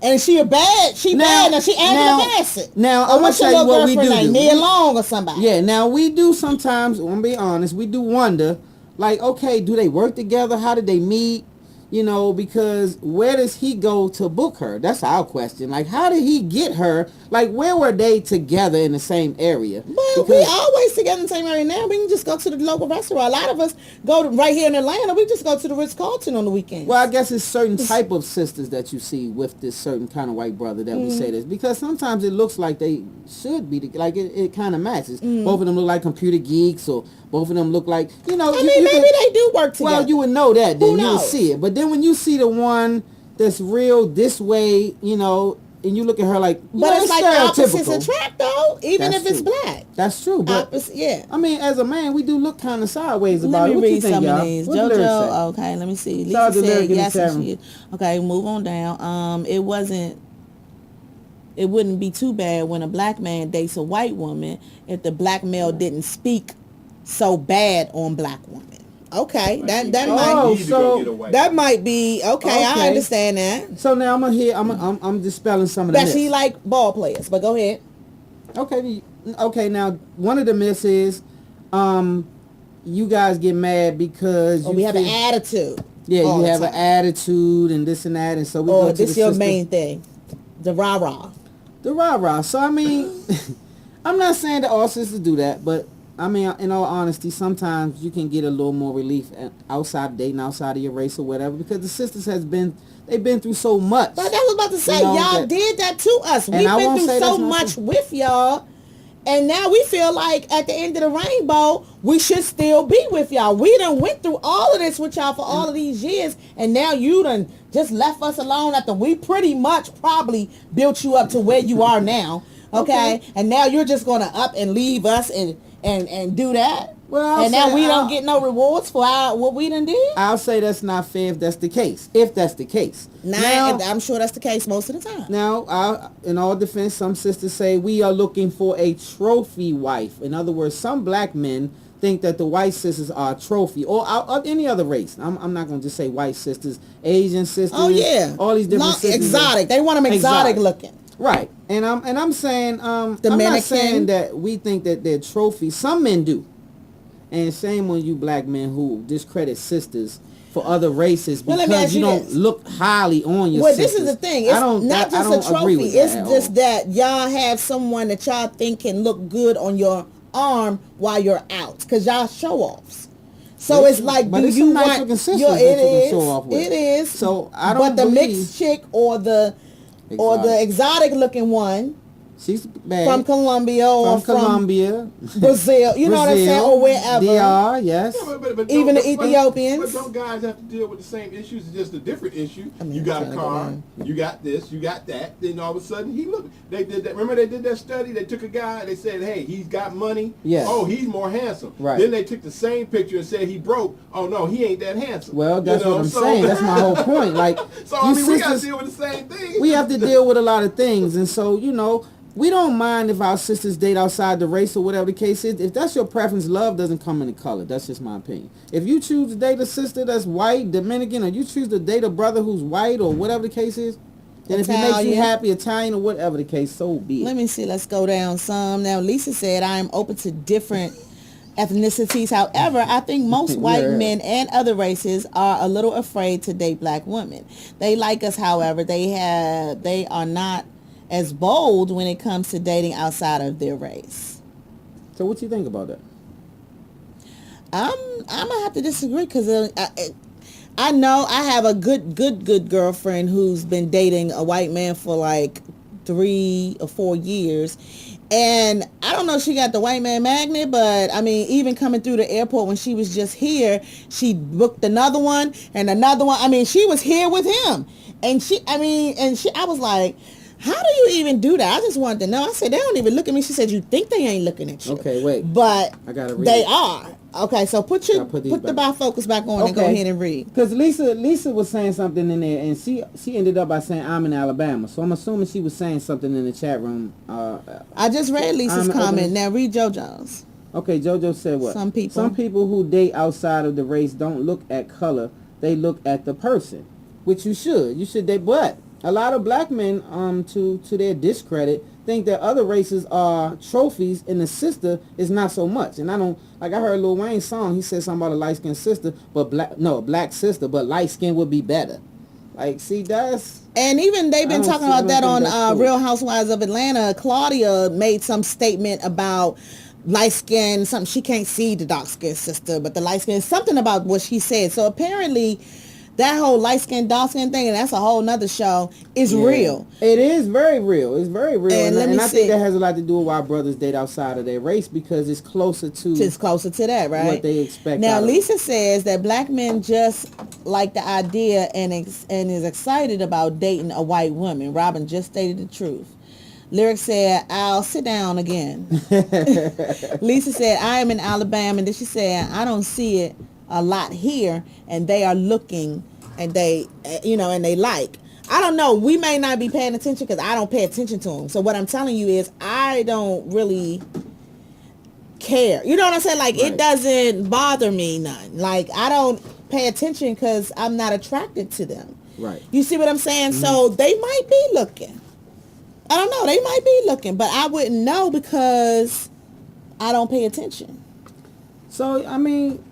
And she bad. She bad. Now she Angela Bassett. Now, Or I'm gonna what's your tell you little what we girlfriend do. name? Nia Long or somebody. Yeah, now we do sometimes, I'm gonna be honest, we do wonder, like, okay, do they work together? How did they meet? You know, because where does he go to book her? That's our question. Like, how did he get her? Like, where were they together in the same area? But we always together in the same area now. We can just go to the local restaurant. A lot of us go to, right here in Atlanta. We just go to the Ritz-Carlton on the weekends. Well, I guess it's certain type of sisters that you see with this certain kind of white brother that we say this. Because sometimes it looks like they should be, like it kind of matches. Both of them look like computer geeks or both of them look like, you know. I mean, maybe they do work together. Well, you would know that then. Who You would knows? see it. But then when you see the one that's real this way, you know, and you look at her like, But it's like opposites stereotypical. attract, though, even That's if it's true. black. That's true. But, Yeah. I mean, as a man, we do look kind of sideways about Let it. me What you read think, some y'all? of these. What the lyrics say? JoJo, okay, let me see. Shout out Lisa to said Lyric in the yes, chat and room. she is. Okay, move on down. It wouldn't be too bad when a black man dates a white woman if the black male didn't speak so bad on black women. Okay, that Oh, that might be okay. I understand that. So now I'm dispelling some of the That myths. she like ball players, but go ahead. Okay, now one of the myths is you guys get mad because We have an attitude. Yeah, all you the have an time. attitude and this and that, and so we go to this the your sister. main thing, the rah rah. The rah-rah. So, I mean, I'm not saying that all sisters do that, but, I mean, in all honesty, sometimes you can get a little more relief outside dating, outside of your race or whatever, because the sisters they've been through so much. But I was about to say, You know, y'all did that to us. And We've I been won't through say so that's not much true. with y'all. And now we feel like at the end of the rainbow, we should still be with y'all. We done went through all of this with y'all for all of these years. And now you done just left us alone after we pretty much probably built you up to where you are now. Okay. And now you're just going to up and leave us and do that. Well, and now we don't get no rewards for what we done did. I'll say that's not fair if that's the case. If that's the case. Now, I'm sure that's the case most of the time. Now, in all defense, some sisters say we are looking for a trophy wife. In other words, some black men think that the white sisters are a trophy, or any other race. I'm not going to just say white sisters, Asian sisters. Oh yeah, all these different sisters. Exotic. They want them exotic looking. Right, and I'm saying I'm Dominican. not saying that we think that they're trophies. Some men do, and shame on you black men who discredit sisters for other races because you don't look highly on your sisters. This is the thing. It's not just a trophy. It's just that y'all have someone that y'all think can look good on your arm while you're out because y'all show offs. So it's like, do you want your? It is. So I don't. But the mixed chick or the exotic looking one. She's bad. From Colombia or from Brazil, you know what I'm saying, or wherever. DR, yes. Yeah, but even the Ethiopians. But don't guys have to deal with the same issues? It's just a different issue. You got a car, you got this, you got that. Then all of a sudden, he looked. They did that. Remember they did that study? They took a guy. They said, hey, he's got money. Yeah. Oh, he's more handsome. Right. Then they took the same picture and said he broke. Oh no, he ain't that handsome. Well, that's what I'm saying. That's my whole point. Like, so I mean, we got to deal with the same thing. We have to deal with a lot of things, and so we don't mind if our sisters date outside the race or whatever the case is. If that's your preference, love doesn't come in the color. That's just my opinion. If you choose to date a sister that's white, Dominican, or you choose to date a brother who's white or whatever the case is, then if it makes you happy, Italian or whatever the case, so be it. Let me see. Let's go down some. Now, Lisa said, I am open to different ethnicities. However, I think most white men and other races are a little afraid to date black women. They like us, however, they are not as bold when it comes to dating outside of their race. So what you think about that? I'm gonna have to disagree because I know I have a good girlfriend who's been dating a white man for like 3 or 4 years, And I don't know if she got the white man magnet, but I mean, even coming through the airport when she was just here, she booked another one and another one. I mean, she was here with him. And I was like, how do you even do that? I just wanted to know. I said, they don't even look at me. She said, you think they ain't looking at you. Okay, wait. But I gotta read they it. are. Okay, so put the bifocals back on and go ahead and read. Because Lisa was saying something in there, and she ended up by saying, I'm in Alabama. So I'm assuming she was saying something in the chat room. I just read Lisa's comment. Now read JoJo's. Okay, JoJo said what? Some people who date outside of the race don't look at color. They look at the person, which you should. You should date, but a lot of black men, to their discredit, think that other races are trophies and the sister is not so much. And I heard Lil Wayne's song, he said something about a light-skinned sister, black sister, but light-skinned would be better. Like, see, and even they've been talking about that on cool. Real Housewives of Atlanta. Claudia made some statement about light-skinned, something she can't see the dark-skinned sister, but the light-skinned, something about what she said. So apparently that whole light-skinned, dark-skinned thing, and that's a whole nother show, is real. It is very real. It's very real. And I think that has a lot to do with why brothers date outside of their race, because it's closer to that, right? What they expect. Now, Lisa says that black men just like the idea and is excited about dating a white woman. Robin just stated the truth. Lyric said, I'll sit down again. Lisa said, I am in Alabama. And then she said, I don't see it a lot here, and they are looking, and they, and they like. I don't know. We may not be paying attention because I don't pay attention to them. So what I'm telling you is I don't really care. You know what I'm saying? Like, It doesn't bother me none. Like, I don't pay attention because I'm not attracted to them. Right. You see what I'm saying? Mm-hmm. So they might be looking. I don't know. They might be looking, but I wouldn't know because I don't pay attention. So, I mean,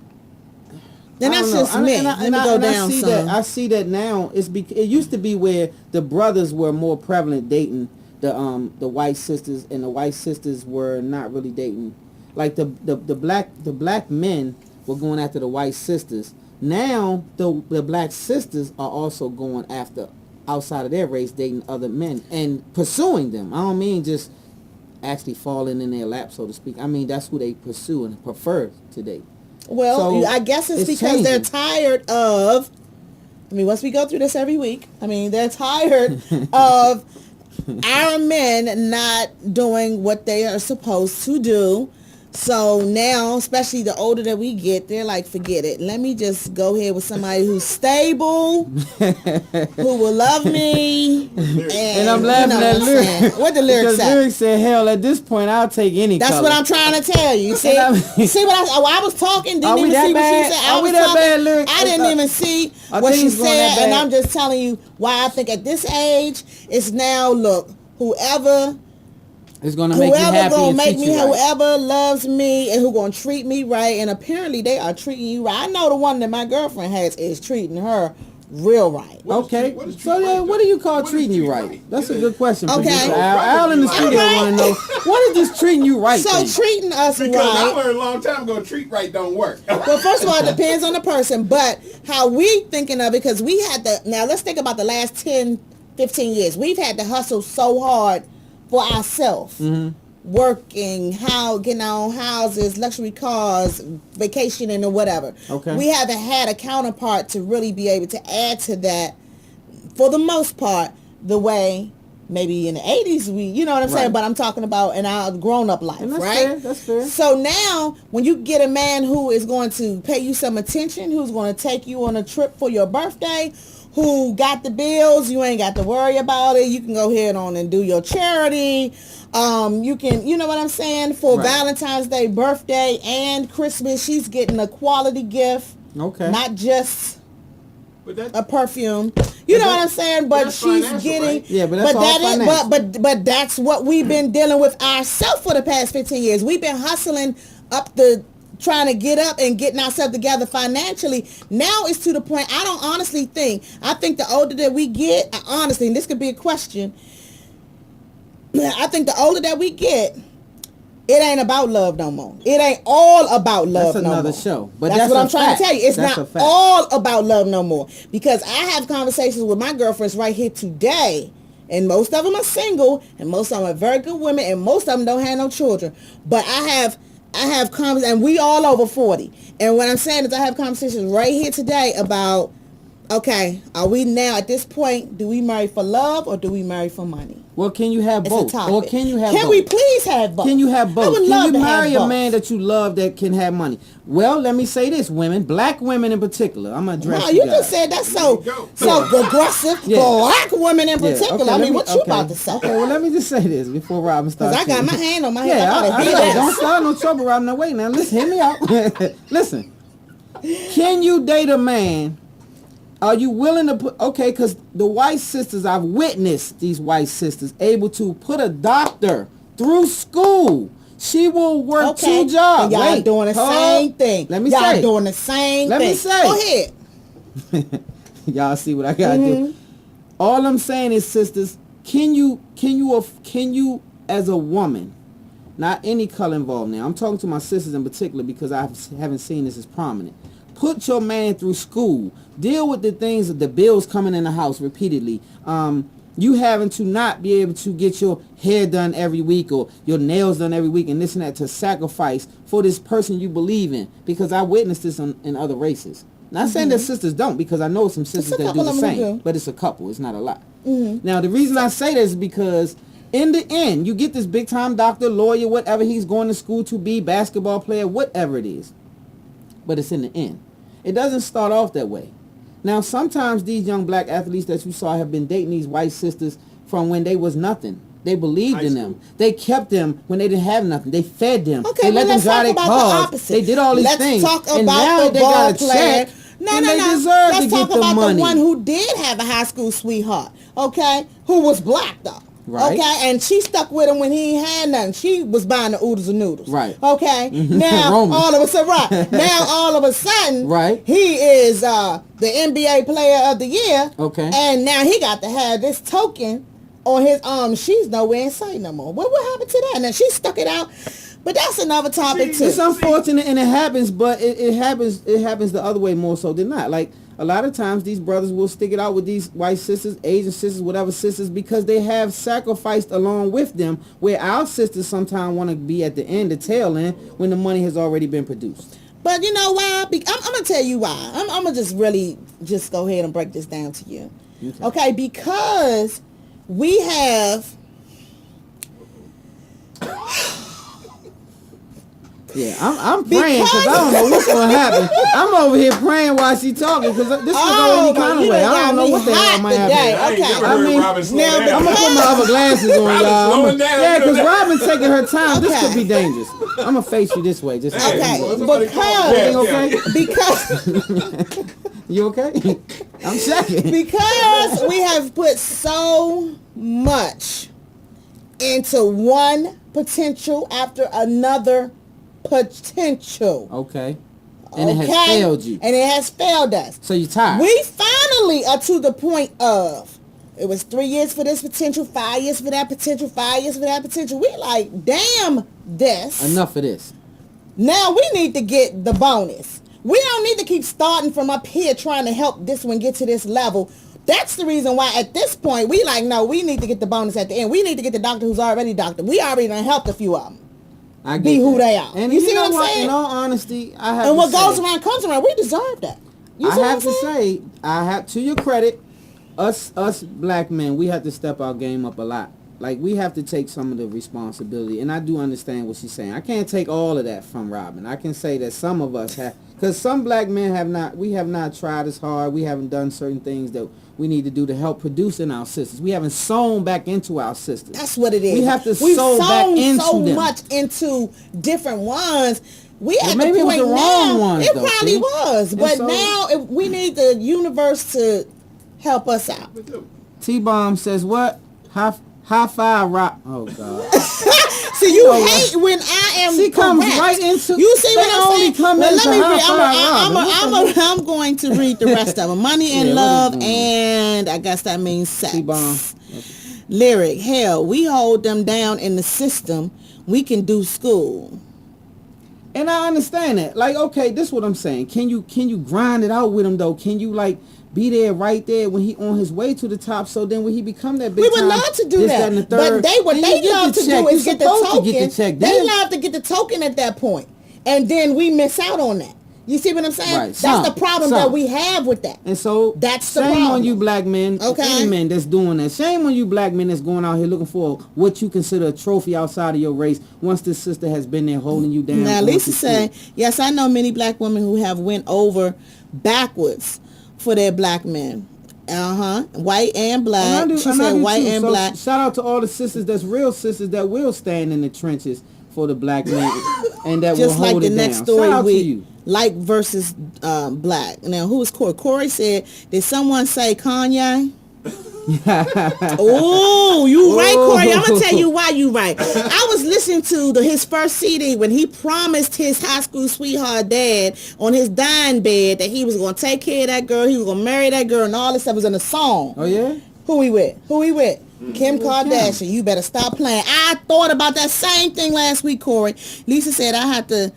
then that's just me. Let me go down some. I see that now. It used to be where the brothers were more prevalent dating the white sisters, and the white sisters were not really dating. Like the black men were going after the white sisters. Now the black sisters are also going after, outside of their race, dating other men and pursuing them. I don't mean just actually falling in their lap, so to speak. I mean that's who they pursue and prefer to date. Well, so I guess it's because changing. They're tired of, once we go through this every week, they're tired of our men not doing what they are supposed to do. So now, especially the older that we get, they're like, forget it. Let me just go ahead with somebody who's stable, who will love me. And I'm laughing at lyrics. What the lyrics say? Because lyrics said, hell, at this point, I'll take any That's color. what I'm trying to tell you. See, see what I was talking, didn't even see what she said. I didn't even see what she said, and I'm just telling you why I think at this age, it's now, look, whoever... It's gonna make you happy and treat you right. Whoever loves me and who gonna treat me right, and apparently they are treating you right. I know the one that my girlfriend has is treating her real right. Okay, so what do you call treating you right? That's a good question. Okay, Al in the studio want to know, what is this treating you right? So treating us right. Because I learned a long time ago, treat right don't work. Well, first of all, it depends on the person, but how we thinking of it, because we had now let's think about the last 10, 15 years. We've had to hustle so hard for ourselves, working, getting our own houses, luxury cars, vacationing or whatever. Okay. We haven't had a counterpart to really be able to add to that, for the most part, the way maybe in the 80s you know what I'm saying? But I'm talking about in our grown-up life, and that's right? fair, that's fair. So now, when you get a man who is going to pay you some attention, who's going to take you on a trip for your birthday, who got the bills, you ain't got to worry about it. You can go ahead on and do your charity. You can, you know what I'm saying? For Valentine's Day, birthday, and Christmas, she's getting a quality gift. Okay. Not just a perfume. You know what I'm saying? But she's getting. Right? Yeah, but that's all financial. But that's what we've been dealing with ourselves for the past 15 years. We've been hustling up trying to get up and getting ourselves together financially. Now it's to the point, I don't honestly think, I think the older that we get, honestly, and this could be a question, I think the older that we get, it ain't about love no more. It ain't all about love no more. That's another show. But that's what I'm trying to tell you. It's not all about love no more. Because I have conversations with my girlfriends right here today, and most of them are single, and most of them are very good women, and most of them don't have no children. But I have conversations, and we all over 40. And what I'm saying is I have conversations right here today about, okay, are we now at this point, do we marry for love or do we marry for money? Well, can you have It's both? a topic. Or can you have both? Can we please have both? Can you have both? I would Can love you to marry have a both. man that you love that can have money? Well, let me say this, women, black women in particular. I'm gonna address Wow, you you guys. just said that's so aggressive. Yeah. Black women in Yeah, particular. okay, I let mean, me- what you okay. about to say? Okay, well, let me just say this before Robin starts. Because I got my shooting. hand on my head. Yeah, I I gotta hear know. this. Don't start no trouble, Robin. Now, wait, now, listen, hear me out. Listen, can you date a man? Are you willing to put, okay, because the white sisters, I've witnessed these white sisters able to put a doctor through school. She will work Okay. 2 jobs. And y'all Wait, doing the hold same up. thing. Let me y'all say. doing the same Let thing. me say. Go ahead. Y'all see what I gotta do. All I'm saying is, sisters, can you as a woman, not any color involved now, I'm talking to my sisters in particular because I haven't seen this as prominent. Put your man through school. Deal with the things, the bills coming in the house repeatedly. You having to not be able to get your hair done every week or your nails done every week and this and that to sacrifice for this person you believe in. Because I witnessed this in other races. Not saying that sisters don't, because I know some sisters that do the same. But it's a couple. It's not a lot. Now, the reason I say this is because in the end, you get this big time doctor, lawyer, whatever he's going to school to be, basketball player, whatever it is. But it's in the end. It doesn't start off that way. Now, sometimes these young black athletes that you saw have been dating these white sisters from when they was nothing. They believed in them. They kept them when they didn't have nothing. They fed them. Okay, they let them let's drive talk their about the cars. opposite. They did all these things. Let's talk And about now the they ball got a player. check. No, and no, they no. deserve Let's to talk get the about money. the one who did have a high school sweetheart, okay, who was black though. Right. Okay, and she stuck with him when he ain't had nothing. She was buying the oodles and noodles. Right. Okay. Now Roman. all of a sudden, right. Now all of a sudden, Right. he is the NBA Player of the Year. Okay. And now he got to have this token on his arm. She's nowhere in sight no more. What happened to that? Now she stuck it out. But that's another topic too. It's unfortunate and it happens, but it happens the other way more so than not. Like a lot of times these brothers will stick it out with these white sisters, Asian sisters, whatever sisters, because they have sacrificed along with them, where our sisters sometimes want to be at the end, the tail end, when the money has already been produced. But you know why? I'm going to tell you why. I'm going to just go ahead and break this down to you. Okay, because we have... Yeah, I'm praying because I don't know what's going to happen. I'm over here praying while she talking because this is going any kind of way. I don't know what the hell might happen. Okay. I mean, I'm going to put my other glasses on, y'all. Yeah, because Robin's taking her time. This could be dangerous. I'm going to face you this way. Just Okay, because you okay? I'm checking. Because we have put so much into one potential after another potential. Okay. And it has failed you. And it has failed us. So you're tired. We finally are to the point of, it was 3 years for this potential, 5 years for that potential, 5 years for that potential. We like, damn this. Enough of this. Now we need to get the bonus. We don't need to keep starting from up here trying to help this one get to this level. That's the reason why at this point we like, no, we need to get the bonus at the end. We need to get the doctor who's already doctor. We already done helped a few of them. I get be who that. they are. And you see what I'm saying? In all honesty, I have and to what say, goes around comes around. We deserve that. You see I have what to I'm saying? say, I have, to your credit, us black men, we have to step our game up a lot. Like, we have to take some of the responsibility. And I do understand what she's saying. I can't take all of that from Robin. I can say that some of us have, because some black men have not tried as hard. We haven't done certain things that we need to do to help produce in our sisters. We haven't sown back into our sisters. That's what it is. We have to We've sow back into so them. much into different ones. We at maybe the it was point the wrong now, ones, it though, probably see? was. And But so- now we need the universe to help us out. T-Bomb says what? High five rock. Oh, God. See, you hate when I am She comes correct. right into. You see they what I'm only saying? come Well, into let me high read. five Robin. I'm going to read the rest of them. Money and Yeah, what love, is going on? and I guess that means sex. T-Bomb. Lyric, hell, we hold them down in the system. We can do school. And I understand that. Like, okay, this is what I'm saying. Can you grind it out with him though? Can you like be there right there when he on his way to the top? So then when he become that big, we would love to do that. And the But what they love to do is get the token. They love to get the token at that point, and then we miss out on that. You see what I'm saying? Right. That's the problem that we have with that. And so that's the shame problem. on you black men, okay? Any men that's doing that. Shame on you black men that's going out here looking for what you consider a trophy outside of your race once this sister has been there holding you down. Now Lisa said, yes, I know many black women who have went over backwards for their black men. White and black. She said white and black. Shout out to all the sisters that's real sisters that will stand in the trenches for the black man and that just will hold like the it next down. story Shout out with to you. like versus black. Now who was Corey? Corey said, did someone say Kanye? Oh, you right, Corey. I'm gonna tell you why you right. I was listening to his first CD when he promised his high school sweetheart dad on his dying bed that he was gonna take care of that girl, he was gonna marry that girl, and all this stuff was in a song. Oh yeah? Who he with? Kim Kardashian. You better stop playing. I thought about that same thing last week, Corey. Lisa said I had to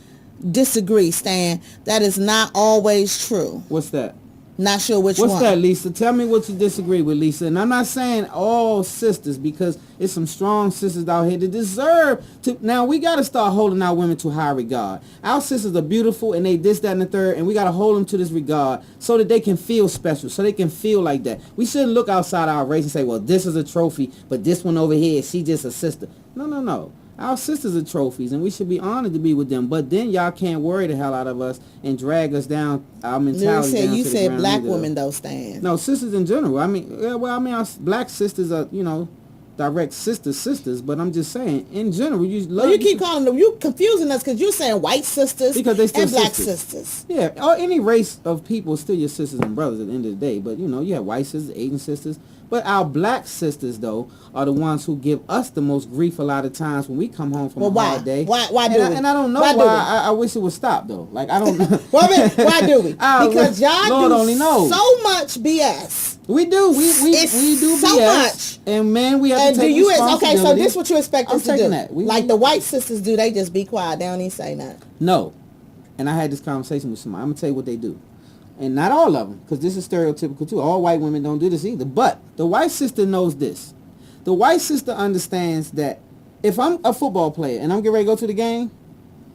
disagree, Stan. That is not always true. What's that? Not sure which one. What's that, Lisa? Tell me what you disagree with, Lisa. And I'm not saying all sisters, because it's some strong sisters out here that deserve to. Now, we got to start holding our women to high regard. Our sisters are beautiful, and they this, that, and the third, and we got to hold them to this regard so that they can feel special, so they can feel like that. We shouldn't look outside our race and say, well, this is a trophy, but this one over here, she just a sister. No. Our sisters are trophies, and we should be honored to be with them. But then y'all can't worry the hell out of us and drag us down, our mentality down you to said the black ground women, though, Stan. No, sisters in general. I mean, our black sisters are, direct sisters. But I'm just saying, in general, you keep calling them. You confusing us because you're saying white sisters because they still and black sisters. Yeah, or any race of people, still your sisters and brothers at the end of the day. But you have white sisters, Asian sisters. But our black sisters, though, are the ones who give us the most grief a lot of times when we come home from a hard day. Why do we? And I don't know why. I wish it would stop, though. Like, I don't know. Why do we? Because y'all Lord do only knows. so much BS. We do. We do so BS. much. And, man, we have to take responsibility. Okay, so this is what you expect us to do. That. Like the white sisters do, they just be quiet. They don't even say nothing. No. And I had this conversation with somebody. I'm going to tell you what they do. And not all of them, because this is stereotypical too. All white women don't do this either. But the white sister knows this. The white sister understands that if I'm a football player and I'm getting ready to go to the game,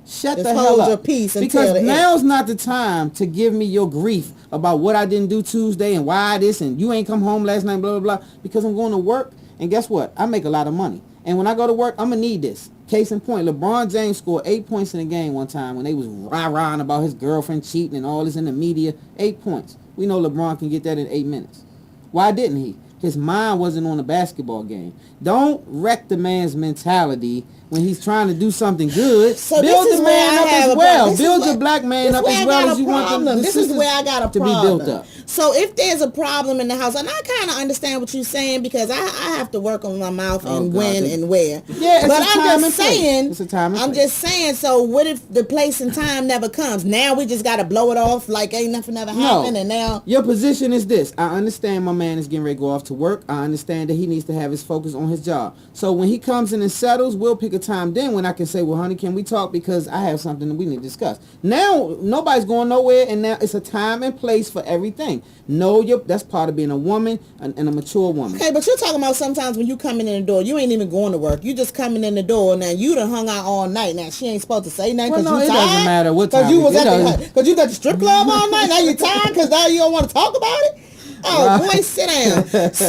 shut the hell up. Your peace because now's not the time to give me your grief about what I didn't do Tuesday and why this and you ain't come home last night, blah, blah, blah. Because I'm going to work, and guess what? I make a lot of money. And when I go to work, I'm going to need this. Case in point, LeBron James scored 8 points in a game one time when they was rah-rahing about his girlfriend cheating and all this in the media. 8 points. We know LeBron can get that in 8 minutes. Why didn't he? His mind wasn't on the basketball game. Don't wreck the man's mentality when he's trying to do something good. So build the man up as well. Build your black man up as well as you want them. This is where I got a problem. To be built up. So if there's a problem in the house, and I kind of understand what you're saying because I have to work on my mouth and when and where. Yeah, but I'm just saying. It's a time and I'm just saying. So what if the place and time never comes? Now we just got to blow it off like ain't nothing ever happened. And now your position is this. I understand my man is getting ready to go off to work. I understand that he needs to have his focus on his job. So when he comes in and settles, we'll pick a time then when I can say, well, honey, can we talk? Because I have something that we need to discuss. Now, nobody's going nowhere, and now it's a time and place for everything. That's part of being a woman and a mature woman. Okay, but you're talking about sometimes when you coming in the door, you ain't even going to work. You just coming in the door, now you done hung out all night. Now she ain't supposed to say nothing because you tired. It doesn't matter what time. Because you at the strip club all night. Now you tired because now you don't want to talk about it. Oh, boy, sit down. So,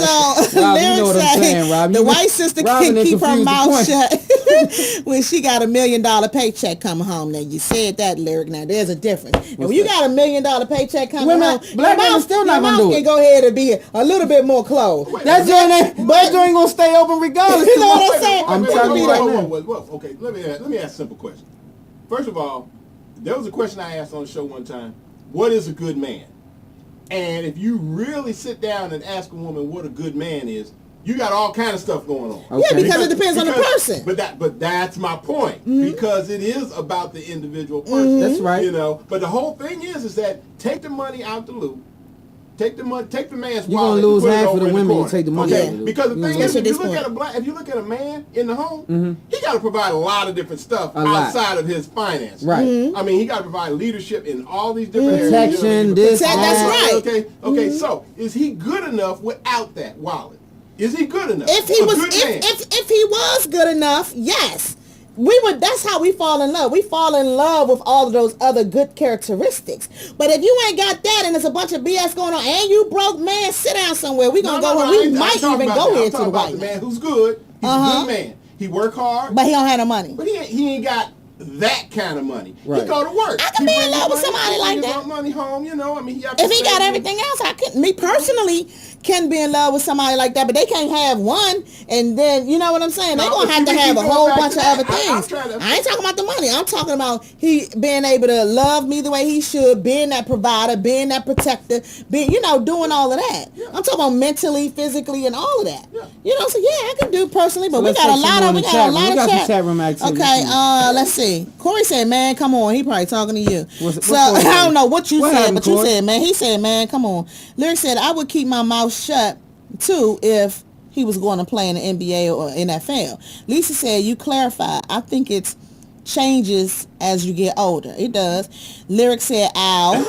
Rob, you know what I'm saying, Rob. The white sister can keep her mouth shut when she got $1 million paycheck coming home. Now, you said that, Lyric. Now, there's a difference. And when you got $1 million paycheck coming home, black women still not going to do it. Can go ahead and be a little bit more closed. That joint ain't going to stay open regardless. You know what I'm saying? I'm telling you right now. Okay, let me ask a simple question. First of all, there was a question I asked on the show one time. What is a good man? And if you really sit down and ask a woman what a good man is, you got all kind of stuff going on. Okay. Yeah, because it depends on the person. But that's my point. Because it is about the individual person. That's right. But the whole thing is that take the money out the loop, Take the money. Take the man's You're wallet. gonna lose and put it half of over the in women corner. you take the money Okay? out of. Because the thing is, Especially if you this look point. at if you look at a man in the home, Mm-hmm. he got to provide a lot of different stuff A lot. outside of his finances. Right. Mm-hmm. I mean, he got to provide leadership in all these different areas. Protection, this, Protect- that. that's right. Okay. Okay. So, is he good enough without that wallet? Is he good enough? If he A was, good man. if he was good enough, yes, we would. That's how we fall in love. We fall in love with all of those other good characteristics. But if you ain't got that, and there's a bunch of BS going on, and you broke, man, sit down somewhere. We gonna go where I we ain't might talking even about go that. here I'm to talking the about white the man. man who's good. He's a good man. He work hard, But he don't have no money. but he ain't got that kind of money. Right. He go to work. I can He be in bring love his with money- somebody he like bring his that. own money home, you know. I mean, he have If to he got save everything else, I could. Me personally can be in love with somebody like that, but they can't have one, and then you know what I'm saying. They're No, gonna but have to see, we have keep a going whole back bunch to of that. other I'm things. trying to- I ain't talking about the money. I'm talking about he being able to love me the way he should, being that provider, being that protector, being doing all of that. Yeah. I'm talking about mentally, physically, and all of that. Yeah. You know, so yeah, I can do personally, but So we let's got a take some lot more of in the chat room. We got some chat room activity. Okay, let's see. Corey said, "Man, come on." He probably talking to you. What's So Corey I say? don't know what you What said, happened, but you Corey? said, "Man," he said, "Man, come on." Lyric said, "I would keep my mouth shut too if he was going to play in the NBA or NFL." Lisa said, "You clarify. I think it's changes as you get older." It does. Lyric said, "Ow."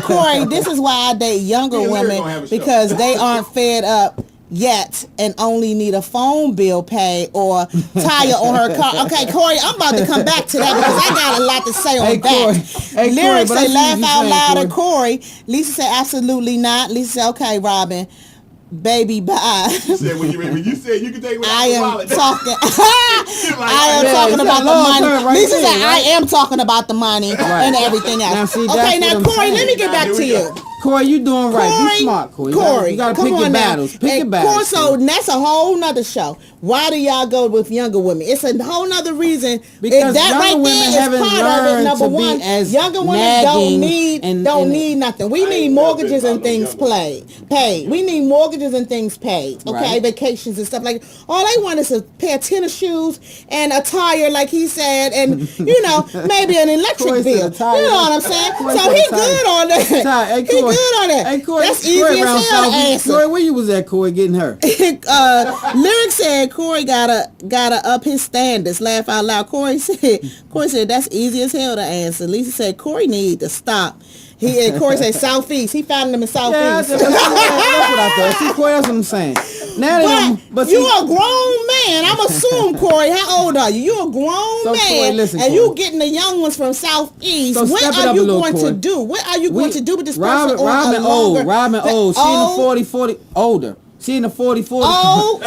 Corey, this is why I date younger Me and Lyric women gonna have a show. because they aren't fed up yet and only need a phone bill pay or tire on her car. Okay, Corey, I'm about to come back to that because I got a lot to say on Hey, that. Corey. Hey, Corey, Lyric but I say see laugh what you out saying, loud at Corey. Lisa said absolutely not. Lisa said, okay, Robin, baby, bye. You said when you said you could take without I the am wallet. talking. You're like, I am Yeah, talking it's about a the long money. term right Lisa there, said, right? I am talking about the money Right. and everything else. Now, see, that's Okay, now what I'm Corey, saying. let me get Now, back here to we you. go. Corey, you doing right. Corey, Be smart, Corey. Corey, You gotta come pick your on now. battles. Pick And your battles. Corey, so Corey. that's a whole nother show. Why do y'all go with younger women? It's a whole nother reason. Because that younger right women there is haven't part of it. learned Number to be one, as younger women nagging don't need nothing. We I need ain't never mortgages been and about no things younger paid. We need mortgages and things paid. Okay, Right. vacations and stuff like. All they want is a pair of tennis shoes and a tire, like he said, and maybe an electric Corey said bill. a tire. You know what I'm saying? Corey So said he a tire. good on that. Hey, He Corey. good on that. Hey, Corey. That's Corey easy around as hell to South East. answer. Corey, where you was at, Corey, getting her? Lyric said Corey gotta up his standards. Laugh out loud. Corey said that's easy as hell to answer. Lisa said Corey need to stop. Corey said Southeast. He found them in Yeah, Southeast. that's what I thought. See, Corey, that's what I'm saying. Now that But see, you a grown man. I'm assuming, Corey. How old are you? You a grown So, man, Corey, listen, and Corey. you getting the young ones from Southeast. So What step it are up you a little, going Corey. to do? What are you going to do with this Robin, person on Robin a longer? old. Robin old. She in the 40 older. She in the 40. Oh,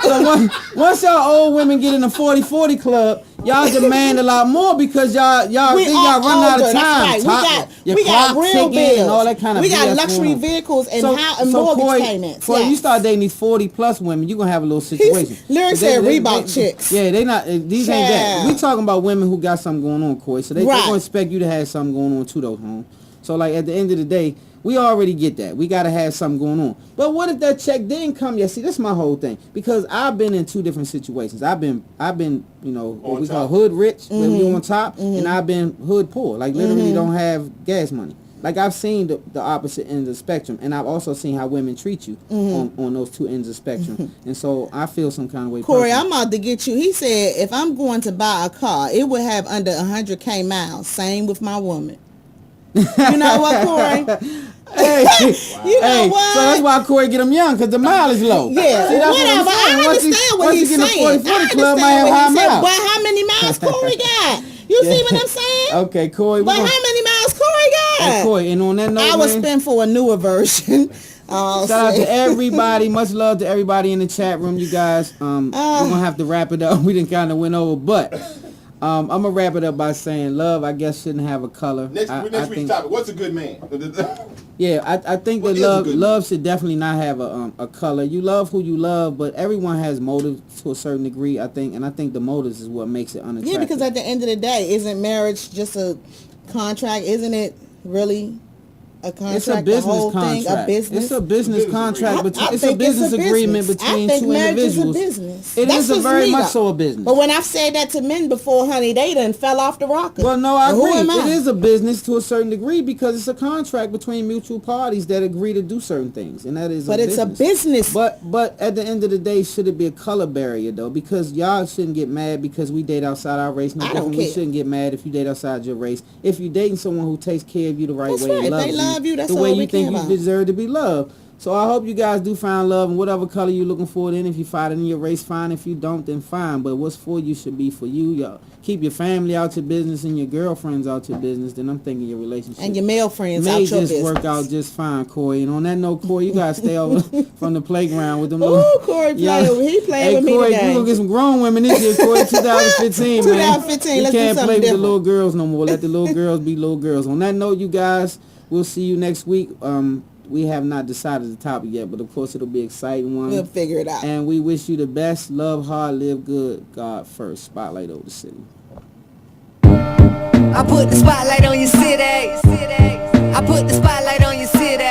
So once y'all old women get in the 40-40 club, y'all demand a lot more because y'all we think y'all are running out older. of time. That's right. Your We got clock real ticking bills. and all that kind of We got BS luxury going on. vehicles and mortgage Corey, payments. Corey, you Yes. start dating these 40+ women, you're gonna have a little situation. Lyric But said Reebok chicks. Yeah, they not. These ain't that. Child. We talking about women who got something going on, Corey. So they Right. gonna expect you to have something going on too, though, home. So like at the end of the day, we already get that. We gotta have something going on. But what if that check didn't come yet? See, that's my whole thing. Because I've been in two different situations. I've been, what On we call top. hood rich, where we on top, and I've been hood poor. Like literally don't have gas money. Like I've seen the opposite ends of the spectrum, and I've also seen how women treat you on those two ends of the spectrum. And so I feel some kind of way. Corey, personally. I'm out to get you. He said if I'm going to buy a car, it would have under 100K miles. Same with my woman. You know what, Corey? Hey, You know hey, what? so that's why Corey get them young, because the mileage low. Yeah, See, that's whatever. what I'm saying. I Once understand what he's you get saying. in the 40-40 I club, might understand have what he high said. miles. But how many miles Corey got? You see what I'm saying? Okay, Corey. But how many miles Corey got? Hey, Corey, and on that note, I would man, spend for a newer version. shout out to everybody. Much love to everybody in the chat room, you guys. We're gonna have to wrap it up. We didn't kind of went over, but I'm gonna wrap it up by saying love, I guess, shouldn't have a color. Next week's topic. What's a good man? Yeah, I think What that is a love good love should definitely not have a color. You love who you love, but everyone has motives to a certain degree, I think, and I think the motives is what makes it unattractive. Yeah, because at the end of the day, isn't marriage just a contract? Isn't it really a contract, It's a the business whole contract. thing, a business. It's a business contract, but I it's a think business agreement business. between I think two marriage individuals. Is a business. It That's is a just very me, much though. so a business. But when I've said that to men before, honey, they done fell off the rocker. Well, no, I But agree. Who am I? It is a business to a certain degree because it's a contract between mutual parties that agree to do certain things, and that is. But it's a business. But at the end of the day, should it be a color barrier though? Because y'all shouldn't get mad because we date outside our race. No I don't different. We care. shouldn't get mad if you date outside your race. If you're dating someone who takes care of you the right That's way, right. and loves They love you. That's the all way we you think care you about. deserve to be loved. So I hope you guys do find love in whatever color you're looking for. Then if you find it in your race, fine. If you don't, then fine. But what's for you should be for you. Y'all keep your family out your business and your girlfriends out your business. Then I'm thinking your relationship And your male friends may out your just business. work out just fine, Corey. And on that note, Corey, you gotta stay over from the playground with them. Ooh, Corey he playing with me Corey, today. we gonna get some grown women this year, Corey. 2015, man. 2015, You let's do can't something play with the different. little girls no more. Let the little girls be little girls. On that note, you guys, we'll see you next week. We have not decided the topic yet, but of course it'll be an exciting one. We'll figure it out. And we wish you the best. Love hard, live good. God first. Spotlight over the city. I put the spotlight on your city. I put the spotlight on your city.